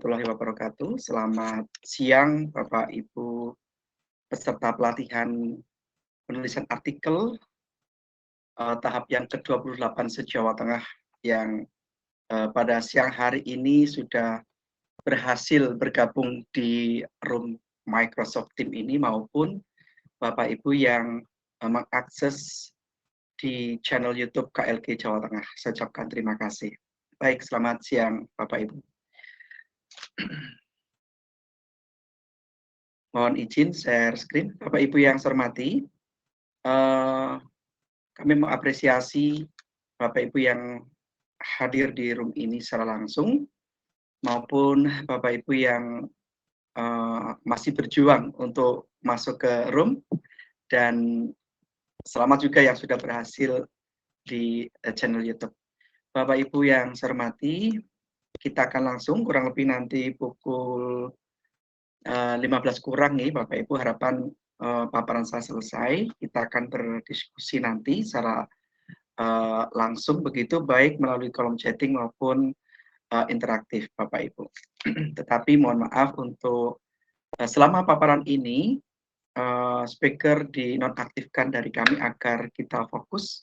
warahmatullahi wabarakatuh. Selamat siang Bapak Ibu peserta pelatihan penulisan artikel tahap yang ke-28 se-Jawa Tengah yang pada siang hari ini sudah berhasil bergabung di room Microsoft Teams ini, maupun Bapak Ibu yang mengakses di channel YouTube KLG Jawa Tengah. Saya ucapkan terima kasih. Baik, selamat siang Bapak Ibu. Mohon izin share screen. Bapak Ibu yang saya hormati, kami mengapresiasi Bapak Ibu yang hadir di room ini secara langsung, maupun Bapak Ibu yang masih berjuang untuk masuk ke room, dan selamat juga yang sudah berhasil di channel YouTube. Bapak Ibu yang saya hormati, kita akan langsung kurang lebih nanti pukul 15 kurang nih Bapak Ibu, harapan paparan saya selesai. Kita akan berdiskusi nanti secara langsung begitu, baik melalui kolom chatting maupun interaktif Bapak Ibu. Tetapi mohon maaf untuk selama paparan ini speaker dinonaktifkan dari kami agar kita fokus,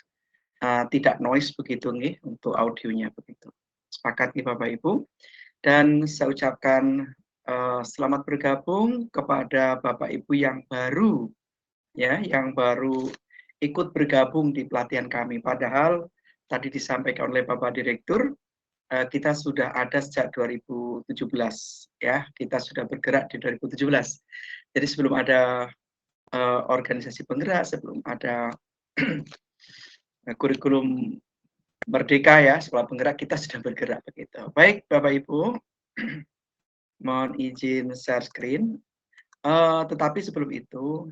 tidak noise begitu nih untuk audionya begitu. Sepakat nih Bapak Ibu. Dan saya ucapkan selamat bergabung kepada Bapak Ibu yang baru, ya, yang baru ikut bergabung di pelatihan kami. Padahal tadi disampaikan oleh Bapak Direktur, kita sudah ada sejak 2017, ya, kita sudah bergerak di 2017. Jadi sebelum ada organisasi penggerak, sebelum ada kurikulum Merdeka, ya, sekolah penggerak, kita sudah bergerak begitu. Baik Bapak Ibu. Mohon izin share screen. Tetapi sebelum itu,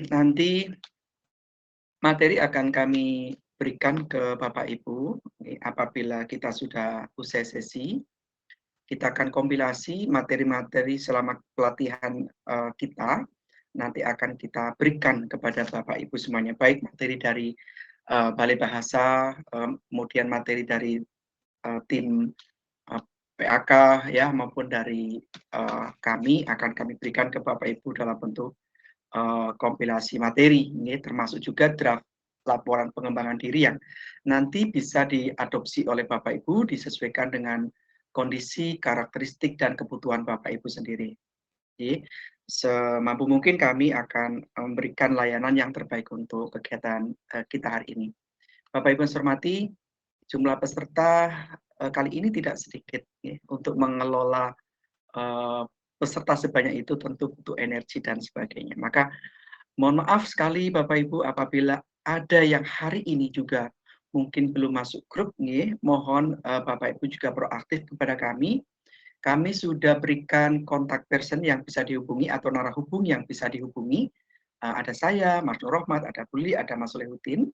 nanti materi akan kami berikan ke Bapak Ibu. Apabila kita sudah usai sesi, kita akan kompilasi materi-materi selama pelatihan kita. Nanti akan kita berikan kepada Bapak Ibu semuanya, baik materi dari Balai Bahasa, kemudian materi dari tim PAK, ya, maupun dari kami akan kami berikan ke Bapak Ibu dalam bentuk kompilasi materi, ini termasuk juga draft laporan pengembangan diri yang nanti bisa diadopsi oleh Bapak Ibu disesuaikan dengan kondisi, karakteristik, dan kebutuhan Bapak Ibu sendiri. Jadi semampu mungkin kami akan memberikan layanan yang terbaik untuk kegiatan kita hari ini. Bapak Ibu yang saya hormati, jumlah peserta kali ini tidak sedikit, ya. Untuk mengelola peserta sebanyak itu tentu butuh energi dan sebagainya. Maka mohon maaf sekali Bapak Ibu apabila ada yang hari ini juga mungkin belum masuk grup nih, mohon Bapak Ibu juga proaktif kepada kami. Kami sudah berikan kontak person yang bisa dihubungi atau narahubung yang bisa dihubungi. Ada saya, Mas Nur Rahmat, ada Buli, ada Mas Solehudin.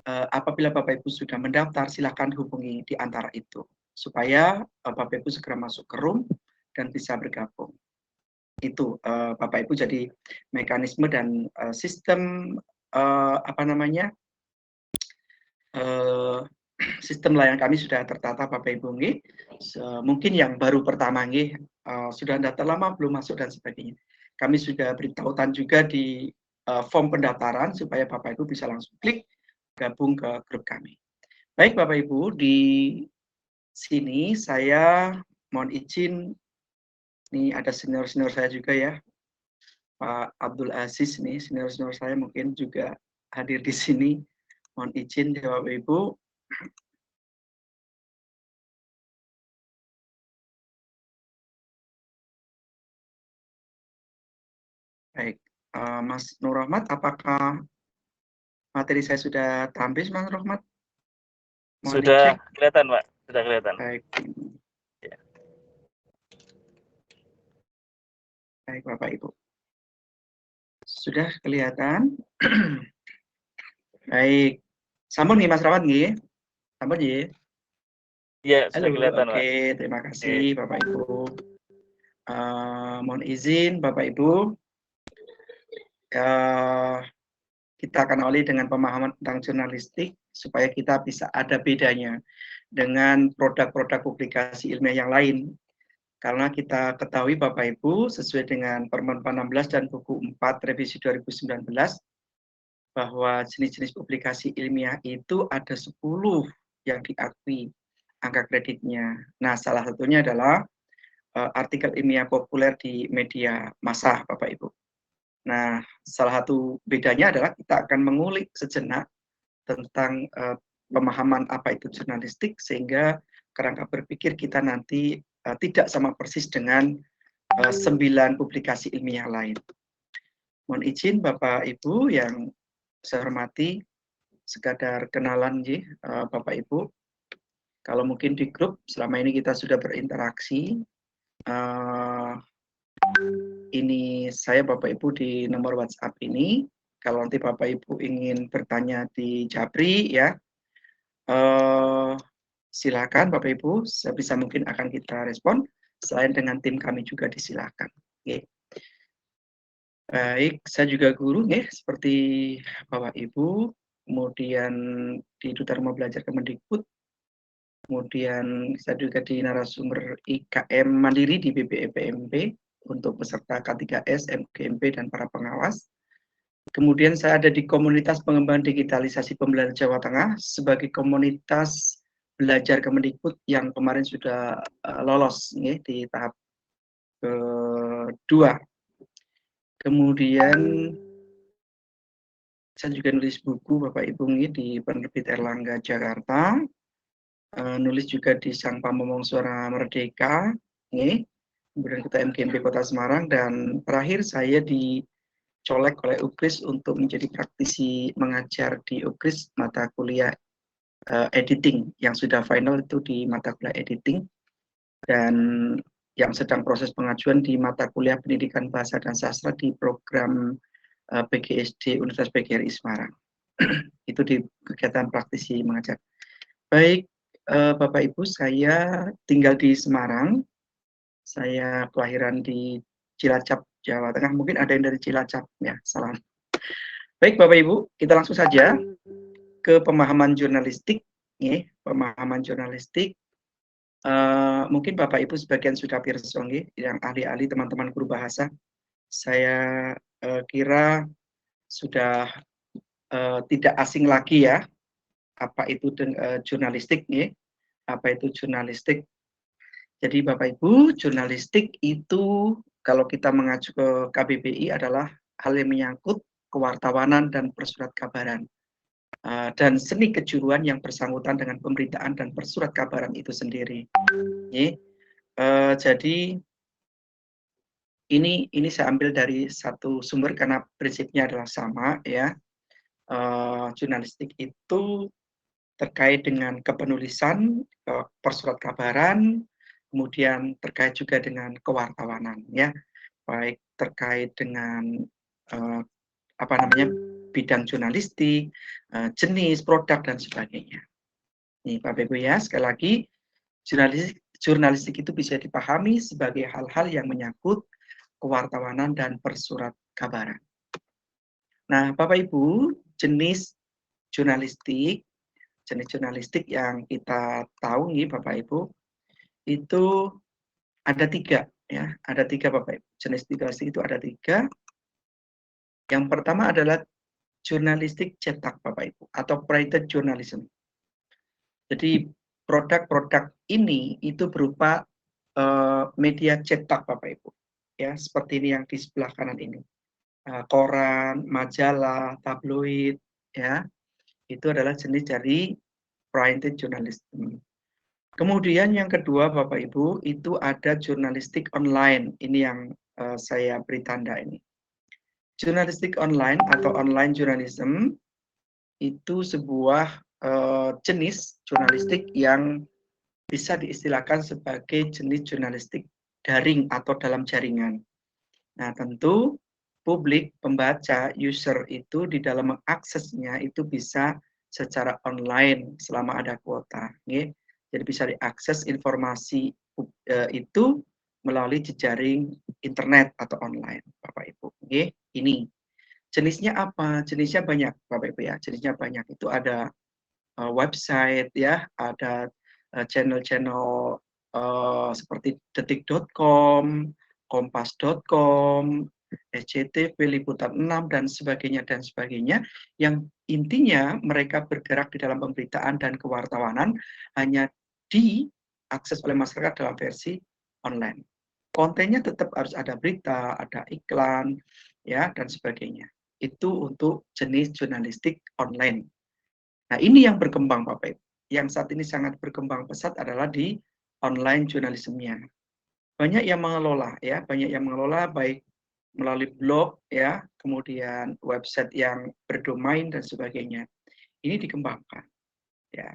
Apabila Bapak Ibu sudah mendaftar, silakan hubungi di antara itu supaya Bapak Ibu segera masuk ke room dan bisa bergabung. Itu Bapak Ibu, jadi mekanisme dan sistem sistem layanan kami sudah tertata Bapak Ibu nggih. Mungkin yang baru pertama nggih, sudah daftar lama belum masuk dan sebagainya. Kami sudah beri tautan juga di form pendaftaran supaya Bapak Ibu bisa langsung klik gabung ke grup kami. Baik Bapak Ibu, di sini saya mohon izin, ini ada senior-senior saya juga, ya, Pak Abdul Aziz nih, senior-senior saya mungkin juga hadir di sini. Mohon izin ya Bapak Ibu. Baik, Mas Nur Rahmat, apakah materi saya sudah tampil, Mas Nur Rahmat? Mohon sudah dicek. Kelihatan, Pak. Sudah kelihatan. Baik. Ya. Baik, Bapak Ibu. Sudah kelihatan? Baik. Sampun nih Mas Rahmat nggih? Sampun nggih? Iya, sudah Halo, kelihatan, oke, Pak. terima kasih Bapak Ibu. Mohon izin Bapak Ibu, kita akan awali dengan pemahaman tentang jurnalistik supaya kita bisa ada bedanya dengan produk-produk publikasi ilmiah yang lain. Karena kita ketahui Bapak Ibu, sesuai dengan Permen 16 dan Buku 4 Revisi 2019, bahwa jenis-jenis publikasi ilmiah itu ada 10 yang diakui angka kreditnya. Nah, salah satunya adalah artikel ilmiah populer di media massa, Bapak Ibu. Nah, salah satu bedanya adalah kita akan mengulik sejenak tentang pemahaman apa itu jurnalistik, sehingga kerangka berpikir kita nanti tidak sama persis dengan 9 publikasi ilmiah lain. Mohon izin Bapak Ibu yang saya hormati, sekadar kenalan Bapak Ibu. Kalau mungkin di grup selama ini kita sudah berinteraksi. Ini saya Bapak Ibu di nomor WhatsApp ini. Kalau nanti Bapak Ibu ingin bertanya di Japri ya, silakan Bapak Ibu, sebisa mungkin akan kita respon. Selain dengan tim kami juga disilakan. Oke. Baik, saya juga guru seperti Bapak Ibu, kemudian di Duta Rumah Belajar Kemendikbud, kemudian saya juga di narasumber IKM Mandiri di BPEPMP untuk peserta K3S, MGMP, dan para pengawas. Kemudian saya ada di komunitas pengembangan digitalisasi pembelajaran Jawa Tengah sebagai komunitas belajar Kemendikbud yang kemarin sudah lolos di tahap kedua. Kemudian saya juga nulis buku Bapak Ibu di penerbit Erlangga Jakarta, nulis juga di Sang Pamomong Suara Merdeka, kemudian Ketua MGMP Kota Semarang, dan terakhir saya dicolek oleh UKRIS untuk menjadi praktisi mengajar di UKRIS mata kuliah editing, yang sudah final itu di mata kuliah editing, dan yang sedang proses pengajuan di mata kuliah Pendidikan Bahasa dan Sastra di program PGSD Universitas PGRI Semarang. Itu di kegiatan praktisi mengajar. Baik, Bapak Ibu, saya tinggal di Semarang. Saya kelahiran di Cilacap, Jawa Tengah. Mungkin ada yang dari Cilacap ya, salam. Baik Bapak Ibu, kita langsung saja ke pemahaman jurnalistik. Pemahaman jurnalistik. Mungkin Bapak Ibu sebagian sudah pirsa yang ahli-ahli, teman-teman guru bahasa. Saya kira sudah tidak asing lagi ya apa itu jurnalistik apa itu jurnalistik. Jadi Bapak Ibu, jurnalistik itu kalau kita mengacu ke KBBI adalah hal yang menyangkut kewartawanan dan persurat kabaran dan seni kejuruan yang bersangkutan dengan pemberitaan dan persurat kabaran itu sendiri. Jadi ini saya ambil dari satu sumber karena prinsipnya adalah sama ya. Jurnalistik itu terkait dengan kepenulisan, persurat kabaran, kemudian terkait juga dengan kewartawanan ya, baik terkait dengan bidang jurnalistik, jenis produk dan sebagainya. Nih Bapak Ibu ya, sekali lagi jurnalistik itu bisa dipahami sebagai hal-hal yang menyangkut kewartawanan dan persurat kabaran. Nah, Bapak Ibu, jenis jurnalistik yang kita tahu nih Bapak Ibu, itu ada 3 ya, ada 3 Bapak Ibu. Jenis jurnalistik itu ada 3. Yang pertama adalah jurnalistik cetak Bapak Ibu atau printed journalism. Jadi produk-produk ini itu berupa media cetak Bapak Ibu. Ya, seperti ini yang di sebelah kanan ini. Koran, majalah, tabloid ya. Itu adalah jenis dari printed journalism. Kemudian yang kedua Bapak Ibu, itu ada jurnalistik online. Ini yang saya beri tanda ini. Jurnalistik online atau online journalism itu sebuah jenis jurnalistik yang bisa diistilahkan sebagai jenis jurnalistik daring atau dalam jaringan. Nah, tentu publik, pembaca, user itu di dalam mengaksesnya itu bisa secara online selama ada kuota. Jadi bisa diakses informasi itu melalui jejaring internet atau online, Bapak Ibu. Ini jenisnya apa? Jenisnya banyak, Bapak Ibu ya. Jenisnya banyak. Itu ada website ya, ada channel-channel seperti detik.com, kompas.com, SCTV, Liputan 6 dan sebagainya yang intinya mereka bergerak di dalam pemberitaan dan kewartawanan hanya diakses oleh masyarakat dalam versi online. Kontennya tetap harus ada berita, ada iklan, ya dan sebagainya. Itu untuk jenis jurnalistik online. Nah, ini yang berkembang Bapak Ibu. Yang saat ini sangat berkembang pesat adalah di online jurnalismenya. Banyak yang mengelola ya, banyak yang mengelola baik melalui blog ya, kemudian website yang berdomain dan sebagainya. Ini dikembangkan ya.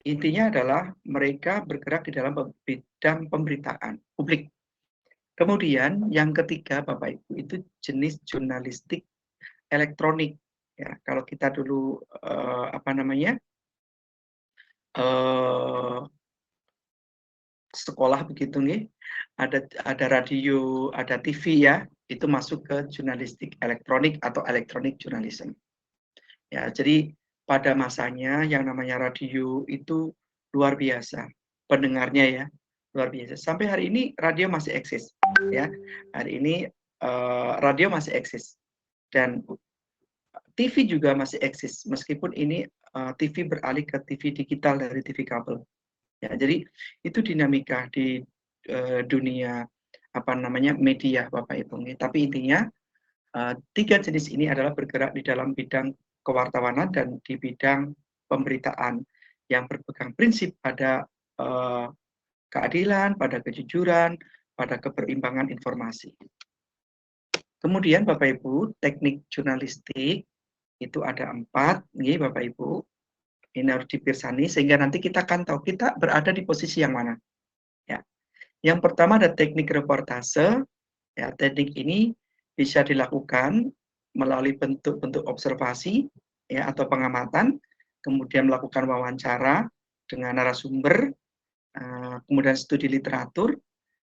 Intinya adalah mereka bergerak di dalam bidang pemberitaan publik. Kemudian yang ketiga Bapak Ibu itu jenis jurnalistik elektronik ya. Kalau kita dulu sekolah begitu nih, ada radio, ada TV ya, itu masuk ke jurnalistik elektronik atau elektronik journalism. Ya, jadi pada masanya yang namanya radio itu luar biasa pendengarnya ya, luar biasa. Sampai hari ini radio masih eksis ya. Hari ini radio masih eksis dan TV juga masih eksis meskipun ini TV beralih ke TV digital dari TV kabel. Ya, jadi itu dinamika di dunia media Bapak Ibu. Tapi intinya tiga jenis ini adalah bergerak di dalam bidang kewartawanan dan di bidang pemberitaan yang berpegang prinsip pada keadilan, pada kejujuran, pada keberimbangan informasi. Kemudian Bapak Ibu, teknik jurnalistik itu ada 4, nih Bapak Ibu. Ini harus dipirsani sehingga nanti kita akan tahu kita berada di posisi yang mana. Ya. Yang pertama ada teknik reportase. Ya, teknik ini bisa dilakukan melalui bentuk-bentuk observasi ya atau pengamatan, kemudian melakukan wawancara dengan narasumber, kemudian studi literatur.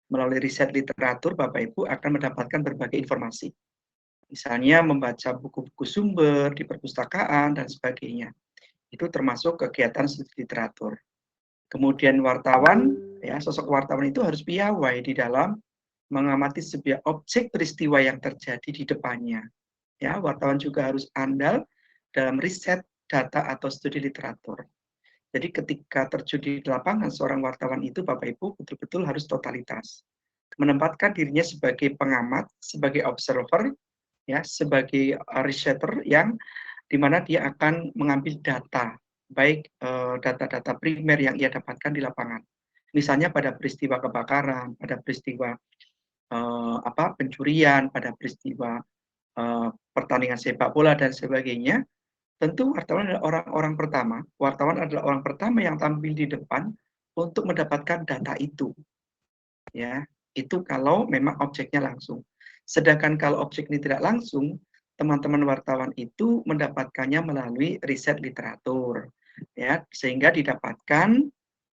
Melalui riset literatur Bapak Ibu akan mendapatkan berbagai informasi. Misalnya membaca buku-buku sumber di perpustakaan dan sebagainya. Itu termasuk kegiatan studi literatur. Kemudian wartawan, ya sosok wartawan itu harus piawai di dalam mengamati sebuah objek peristiwa yang terjadi di depannya. Ya, wartawan juga harus andal dalam riset data atau studi literatur. Jadi ketika terjun di lapangan seorang wartawan itu Bapak Ibu betul-betul harus totalitas. Menempatkan dirinya sebagai pengamat, sebagai observer, ya, sebagai researcher yang di mana dia akan mengambil data, baik data-data primer yang ia dapatkan di lapangan. Misalnya pada peristiwa kebakaran, pada peristiwa pencurian, pada peristiwa pertandingan sepak bola dan sebagainya. Tentu wartawan adalah orang-orang pertama. Wartawan adalah orang pertama yang tampil di depan untuk mendapatkan data itu. Ya, itu kalau memang objeknya langsung. Sedangkan kalau objek ini tidak langsung, teman-teman wartawan itu mendapatkannya melalui riset literatur, ya, sehingga didapatkan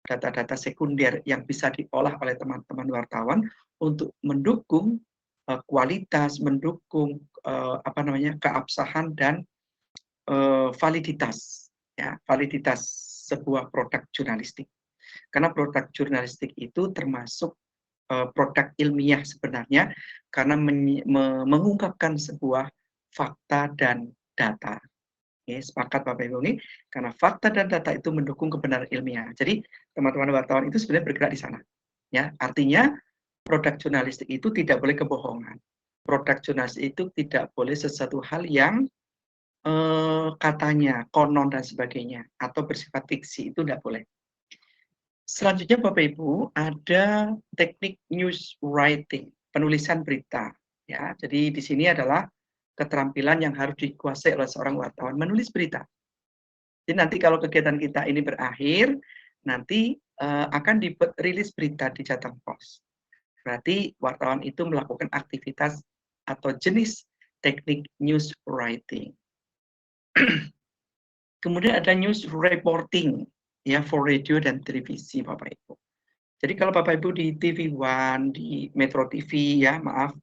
data-data sekunder yang bisa diolah oleh teman-teman wartawan untuk mendukung kualitas, mendukung keabsahan dan validitas, ya, validitas sebuah produk jurnalistik. Karena produk jurnalistik itu termasuk produk ilmiah sebenarnya karena mengungkapkan sebuah fakta dan data. Oke, sepakat Bapak Ibu ini karena fakta dan data itu mendukung kebenaran ilmiah. Jadi teman-teman wartawan itu sebenarnya bergerak di sana. Ya, artinya produk jurnalistik itu tidak boleh kebohongan. Produk jurnalistik itu tidak boleh sesuatu hal yang katanya konon dan sebagainya atau bersifat fiksi, itu tidak boleh. Selanjutnya Bapak Ibu ada teknik news writing, penulisan berita. Ya, jadi di sini adalah keterampilan yang harus dikuasai oleh seorang wartawan menulis berita. Jadi nanti kalau kegiatan kita ini berakhir, nanti akan dirilis berita di Jateng Pos. Berarti wartawan itu melakukan aktivitas atau jenis teknik news writing. Kemudian ada news reporting ya for radio dan televisi Bapak Ibu. Jadi kalau Bapak Ibu di TV One, di Metro TV ya, maaf,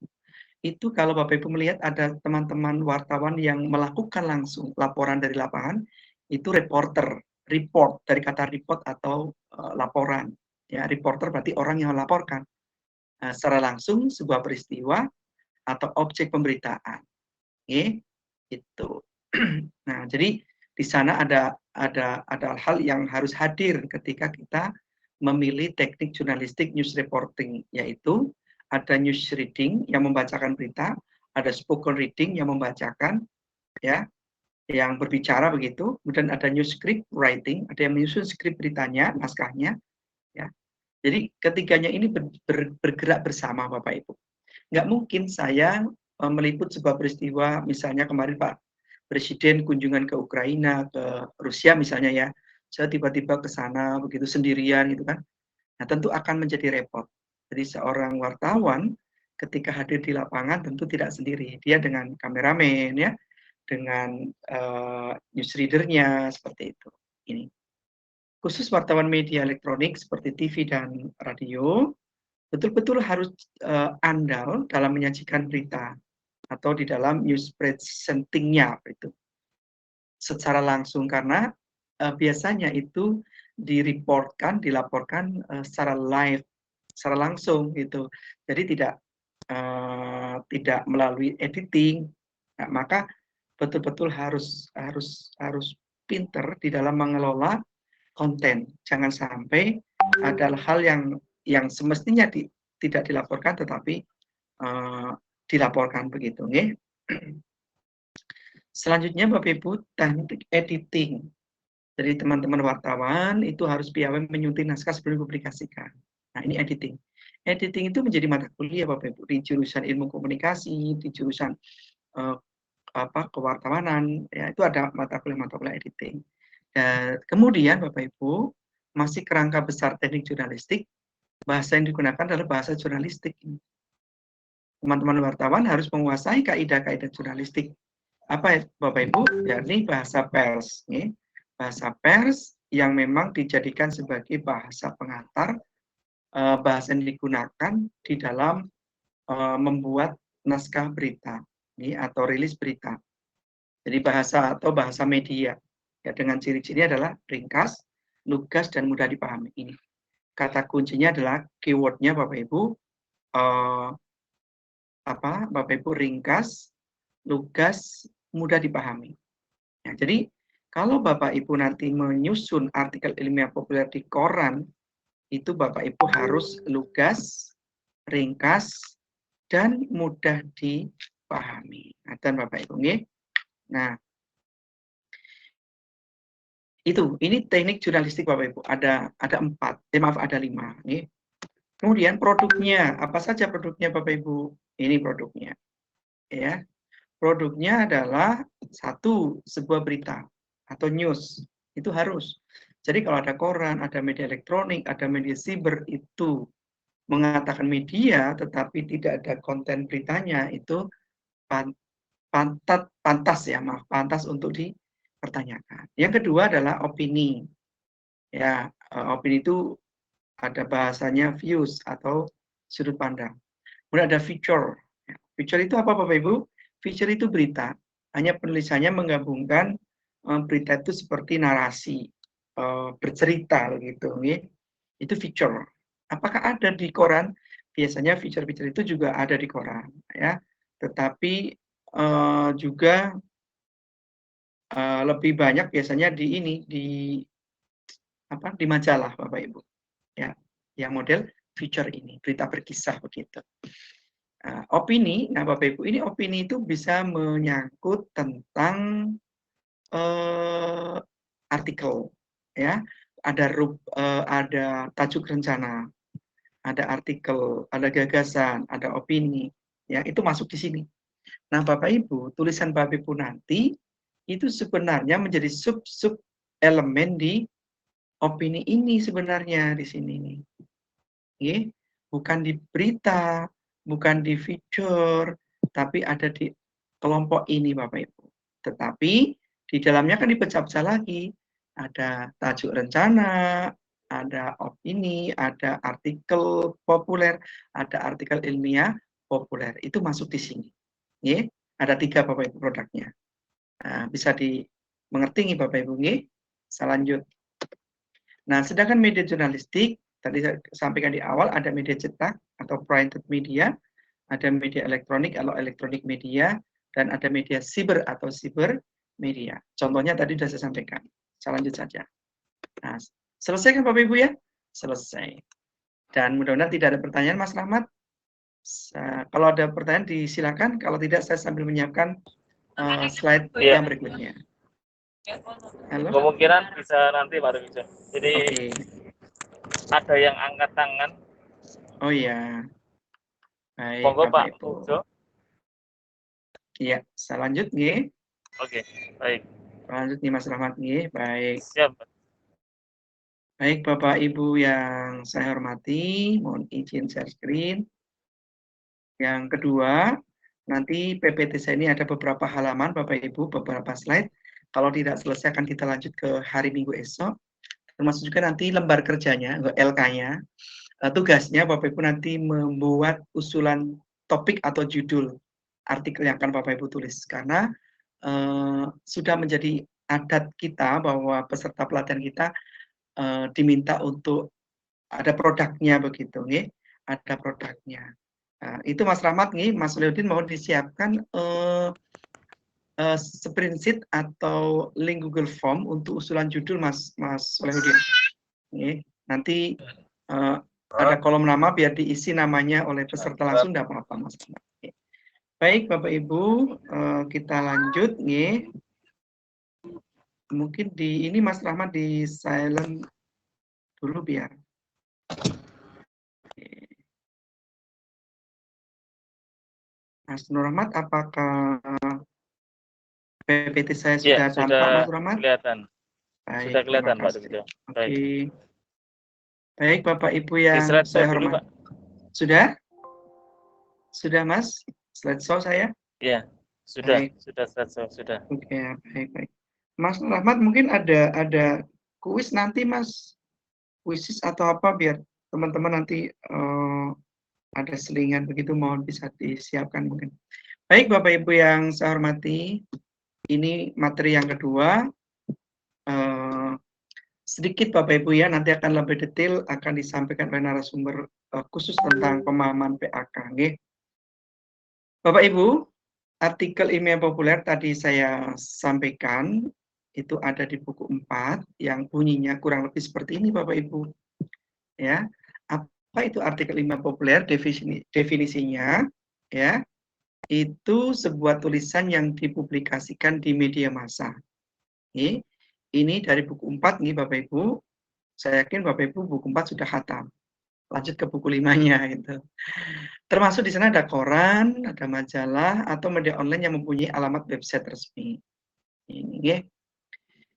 itu kalau Bapak Ibu melihat ada teman-teman wartawan yang melakukan langsung laporan dari lapangan, itu reporter, report dari kata report atau laporan. Ya, reporter berarti orang yang melaporkan secara langsung sebuah peristiwa atau objek pemberitaan. Itu. Nah, jadi di sana ada hal yang harus hadir ketika kita memilih teknik jurnalistik news reporting, yaitu ada news reading yang membacakan berita, ada spoken reading yang membacakan, ya, yang berbicara begitu, kemudian ada news script writing, ada yang menyusun skrip beritanya, naskahnya, ya. Jadi ketiganya ini bergerak bersama, Bapak Ibu. Nggak mungkin saya meliput sebuah peristiwa, misalnya kemarin Pak Presiden kunjungan ke Ukraina, ke Rusia misalnya ya, saya tiba-tiba ke sana begitu sendirian gitu kan. Nah, tentu akan menjadi repot. Jadi seorang wartawan ketika hadir di lapangan tentu tidak sendiri. Dia dengan kameramen ya, dengan newsreadernya seperti itu. Ini. Khusus wartawan media elektronik seperti TV dan radio, betul-betul harus andal dalam menyajikan berita atau di dalam news presenting-nya itu secara langsung, karena biasanya itu dilaporkan secara live, secara langsung gitu. Jadi tidak melalui editing. Nah, maka betul-betul harus pinter di dalam mengelola konten. Jangan sampai ada hal yang semestinya tidak dilaporkan tetapi dilaporkan begitu, nih. Selanjutnya Bapak Ibu, teknik editing. Jadi teman-teman wartawan itu harus piawai menyunting naskah sebelum dipublikasikan. Nah, ini editing. Editing itu menjadi mata kuliah Bapak Ibu di jurusan ilmu komunikasi, di jurusan kewartawanan, ya itu ada mata kuliah editing. Dan kemudian Bapak Ibu, masih kerangka besar teknik jurnalistik, bahasa yang digunakan adalah bahasa jurnalistik. Teman-teman wartawan harus menguasai kaidah-kaidah jurnalistik. Apa ya Bapak Ibu? Yakni bahasa pers. Nih. Bahasa pers yang memang dijadikan sebagai bahasa pengantar, bahasa yang digunakan di dalam membuat naskah berita atau rilis berita. Jadi bahasa atau bahasa media. Ya, dengan ciri-ciri adalah ringkas, lugas, dan mudah dipahami. Ini kata kuncinya adalah keywordnya Bapak Ibu, Bapak Ibu, ringkas, lugas, mudah dipahami. Ya, jadi kalau Bapak Ibu nanti menyusun artikel ilmiah populer di koran, itu Bapak Ibu harus lugas, ringkas, dan mudah dipahami. Nah, dan Bapak Ibu, nah ini teknik jurnalistik Bapak Ibu. Ada 4, ada 5. Nih. Kemudian produknya, apa saja produknya Bapak Ibu? Ini produknya. Ya. Produknya adalah sebuah berita atau news. Itu harus. Jadi kalau ada koran, ada media elektronik, ada media siber, itu mengatakan media tetapi tidak ada konten beritanya, itu pantas untuk dipertanyakan. Yang kedua adalah opini. Ya, opini itu ada bahasanya views atau sudut pandang. Kemudian ada feature. Feature itu apa Bapak Ibu? Feature itu berita. Hanya penulisannya menggabungkan berita itu seperti narasi, bercerita gitu. Itu feature. Apakah ada di koran? Biasanya feature-feature itu juga ada di koran, ya. Tetapi juga lebih banyak biasanya di majalah Bapak Ibu. Ya, yang model feature ini, berita berkisah begitu. Opini, nah Bapak Ibu, ini opini itu bisa menyangkut tentang artikel, ya. Ada tajuk rencana, ada artikel, ada gagasan, ada opini, ya itu masuk di sini. Nah Bapak Ibu, tulisan Bapak Ibu nanti itu sebenarnya menjadi sub elemen di opini ini sebenarnya di sini nih. Bukan di berita, bukan di feature, tapi ada di kelompok ini Bapak Ibu. Tetapi di dalamnya kan dipecah-pecah lagi. Ada tajuk rencana, ada opini, ada artikel populer, ada artikel ilmiah populer. Itu masuk di sini. Ada 3 Bapak Ibu produknya. Nah, bisa dimengerti Bapak Ibu. Saya lanjut. Nah, sedangkan media jurnalistik, tadi saya sampaikan di awal, ada media cetak atau printed media, ada media elektronik atau elektronik media, dan ada media siber atau siber media. Contohnya tadi sudah saya sampaikan. Saya lanjut saja. Nah, selesai kan Bapak Ibu ya? Selesai. Dan mudah-mudahan tidak ada pertanyaan Mas Rahmat. Kalau ada pertanyaan disilakan, kalau tidak saya sambil menyiapkan slide yang berikutnya. Halo? Kemungkinan bisa nanti baru bisa. Jadi ada yang angkat tangan. Oh iya. Baik, Monggo Bapak Pak Ibu. Iya, saya lanjut nih. Oke, baik. Lanjut nih Mas Rahmat nih. Baik. Siap. Baik Bapak Ibu yang saya hormati, mohon izin share screen. Yang kedua, nanti PPT saya ini ada beberapa halaman Bapak Ibu, beberapa slide. Kalau tidak selesai akan kita lanjut ke hari Minggu esok. Termasuk juga nanti lembar kerjanya, LK-nya. Tugasnya Bapak Ibu nanti membuat usulan topik atau judul artikel yang akan Bapak Ibu tulis. Karena sudah menjadi adat kita bahwa peserta pelatihan kita diminta untuk ada produknya begitu, nih. Ada produknya. Nah, itu Mas Rahmat nih, Mas Leudin mohon disiapkan spreadsheet atau link Google Form untuk usulan judul Mas Leudin. Nih, nanti ada kolom nama biar diisi namanya oleh peserta langsung, tidak apa-apa Mas. Baik Bapak Ibu, kita lanjut nih. Mungkin di ini Mas Rahmat di silent dulu biar. Mas Nur Rahmat, apakah PPT saya sudah tampak Mas Rahmat? Kelihatan. Baik, sudah kelihatan Pak. Oke. Baik Bapak Ibu yang saya hormati. Sudah? Sudah Mas? Slideshow saya? Iya, sudah. Baik. Sudah. Oke, baik. Mas Rahmat mungkin ada kuis nanti Mas, kuisis atau apa biar teman-teman nanti ada selingan begitu, mohon bisa disiapkan mungkin. Baik Bapak Ibu yang saya hormati, ini materi yang kedua. Sedikit Bapak Ibu ya, nanti akan lebih detail akan disampaikan oleh narasumber khusus tentang pemahaman PAK. Bapak Ibu, artikel ilmiah populer tadi saya sampaikan, itu ada di buku 4 yang bunyinya kurang lebih seperti ini Bapak Ibu. Ya, apa itu artikel ilmiah populer? Definisinya ya, itu sebuah tulisan yang dipublikasikan di media massa. Ini dari buku 4 nih Bapak Ibu. Saya yakin Bapak Ibu buku 4 sudah khatam. Lanjut ke buku 5-nya gitu. Termasuk di sana ada koran, ada majalah atau media online yang mempunyai alamat website resmi. Ini ya.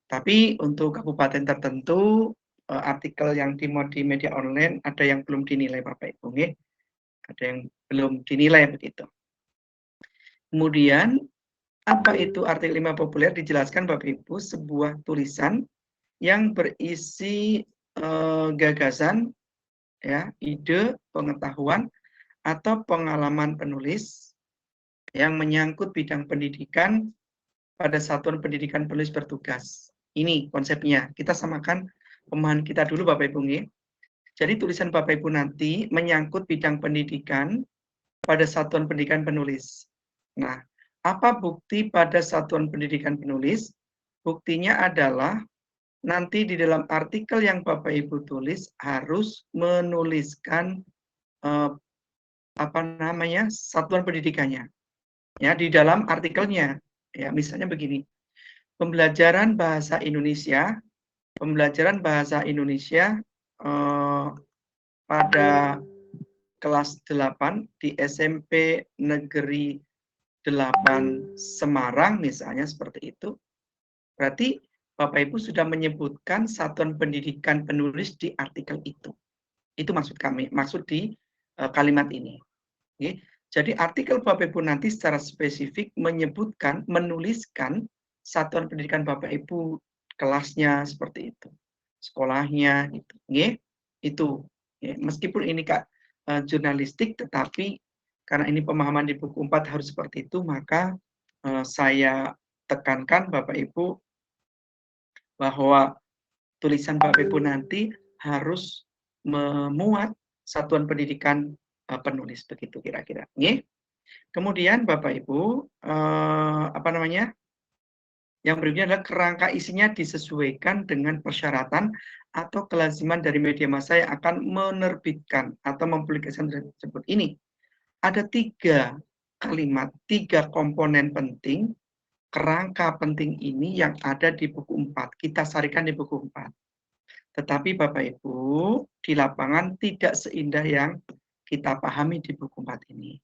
Tapi untuk kabupaten tertentu artikel yang dimuat di media online ada yang belum dinilai Bapak Ibu ya. Ada yang belum dinilai begitu. Kemudian apa itu artikel ilmiah populer? Dijelaskan Bapak Ibu sebuah tulisan yang berisi gagasan, ya, ide, pengetahuan atau pengalaman penulis yang menyangkut bidang pendidikan pada satuan pendidikan penulis bertugas. Ini konsepnya. Kita samakan pemahaman kita dulu Bapak Ibu. Jadi tulisan Bapak Ibu nanti menyangkut bidang pendidikan pada satuan pendidikan penulis. Nah, apa bukti pada satuan pendidikan penulis? Buktinya adalah nanti di dalam artikel yang Bapak Ibu tulis harus menuliskan satuan pendidikannya. Ya, di dalam artikelnya. Ya, misalnya begini. Pembelajaran bahasa Indonesia pada kelas 8 di SMP Negeri 8 Semarang misalnya seperti itu. Berarti Bapak Ibu sudah menyebutkan satuan pendidikan penulis di artikel itu. Itu maksud kami, maksud di kalimat ini. Oke. Jadi artikel Bapak Ibu nanti secara spesifik menuliskan satuan pendidikan Bapak Ibu, kelasnya seperti itu, sekolahnya gitu. Itu. Meskipun ini jurnalistik, tetapi karena ini pemahaman di buku 4 harus seperti itu, maka saya tekankan Bapak Ibu bahwa tulisan Bapak Ibu nanti harus memuat satuan pendidikan penulis, begitu kira-kira. Kemudian Bapak Ibu, yang berikutnya adalah kerangka isinya disesuaikan dengan persyaratan atau kelaziman dari media massa yang akan menerbitkan atau mempublikasikan tersebut. Ini ada 3 kalimat, 3 komponen penting, kerangka penting ini yang ada di buku 4. Kita sarikan di buku 4. Tetapi Bapak Ibu, di lapangan tidak seindah yang kita pahami di buku 4 ini.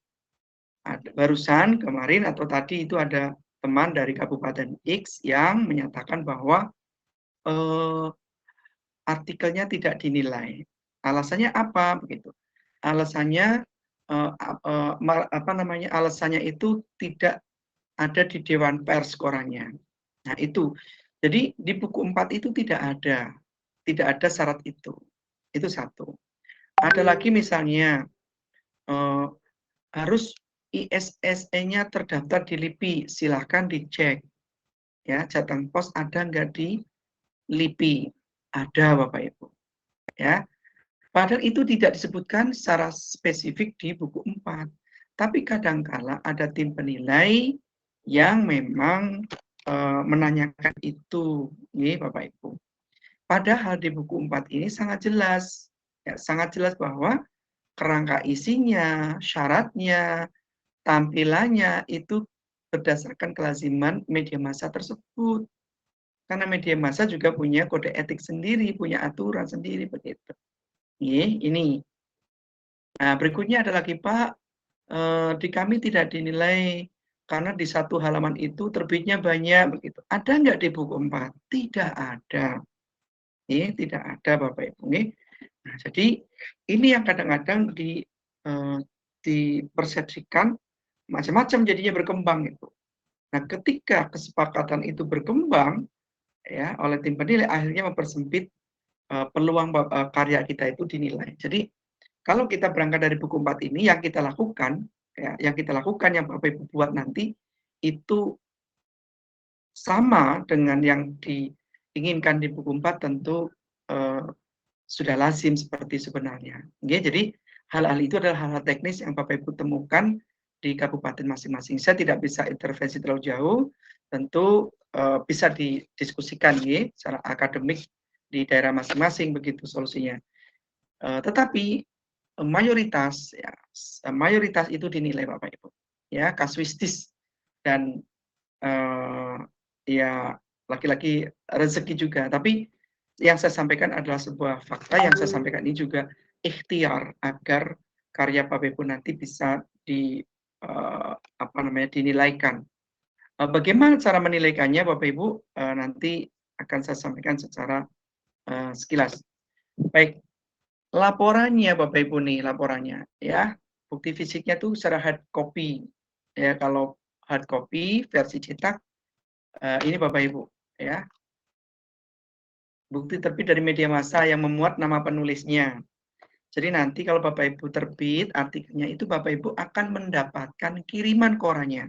Barusan kemarin atau tadi itu ada teman dari Kabupaten X yang menyatakan bahwa artikelnya tidak dinilai. Alasannya apa? Begitu. Alasannya alasannya itu tidak ada di Dewan Pers korannya. Nah itu. Jadi di buku 4 itu tidak ada syarat itu. Itu satu. Ada lagi misalnya harus ISSN-nya terdaftar di LIPI, silahkan dicek. Ya, Jateng Pos ada nggak di LIPI? Ada, Bapak Ibu. Ya, padahal itu tidak disebutkan secara spesifik di buku 4. Tapi kadangkala ada tim penilai yang memang menanyakan itu, nih Bapak Ibu. Padahal di buku 4 ini sangat jelas, ya, sangat jelas bahwa kerangka isinya, syaratnya, tampilannya itu berdasarkan kelaziman media massa tersebut. Karena media massa juga punya kode etik sendiri, punya aturan sendiri begitu. Ini. Nah, berikutnya ada lagi Pak, di kami tidak dinilai karena di satu halaman itu terbitnya banyak begitu. Ada nggak di buku 4? Tidak ada. Tidak ada Bapak Ibu. Nah, jadi ini yang kadang-kadang dipersepsikan macam-macam jadinya berkembang itu. Nah, ketika kesepakatan itu berkembang ya oleh tim penilai akhirnya mempersempit peluang karya kita itu dinilai. Jadi kalau kita berangkat dari buku 4 ini yang kita lakukan yang Bapak Ibu buat nanti itu sama dengan yang diinginkan di buku 4 tentu sudah lazim seperti sebenarnya. Jadi hal-hal itu adalah hal-hal teknis yang Bapak Ibu temukan di kabupaten masing-masing. Saya tidak bisa intervensi terlalu jauh, tentu bisa didiskusikan secara akademik di daerah masing-masing begitu solusinya. Tetapi mayoritas itu dinilai Bapak Ibu, ya kasuistis dan ya laki-laki rezeki juga. Tapi yang saya sampaikan adalah sebuah fakta yang saya sampaikan ini juga ikhtiar agar karya Bapak Ibu nanti bisa dinilaikan. Bagaimana cara menilaikannya Bapak Ibu nanti akan saya sampaikan secara sekilas. Baik, laporannya Bapak Ibu nih laporannya ya. Bukti fisiknya tuh secara hard copy. Ya, kalau hard copy versi cetak ini Bapak Ibu ya. Bukti terbit dari media massa yang memuat nama penulisnya. Jadi nanti kalau Bapak Ibu terbit artikelnya itu Bapak Ibu akan mendapatkan kiriman korannya.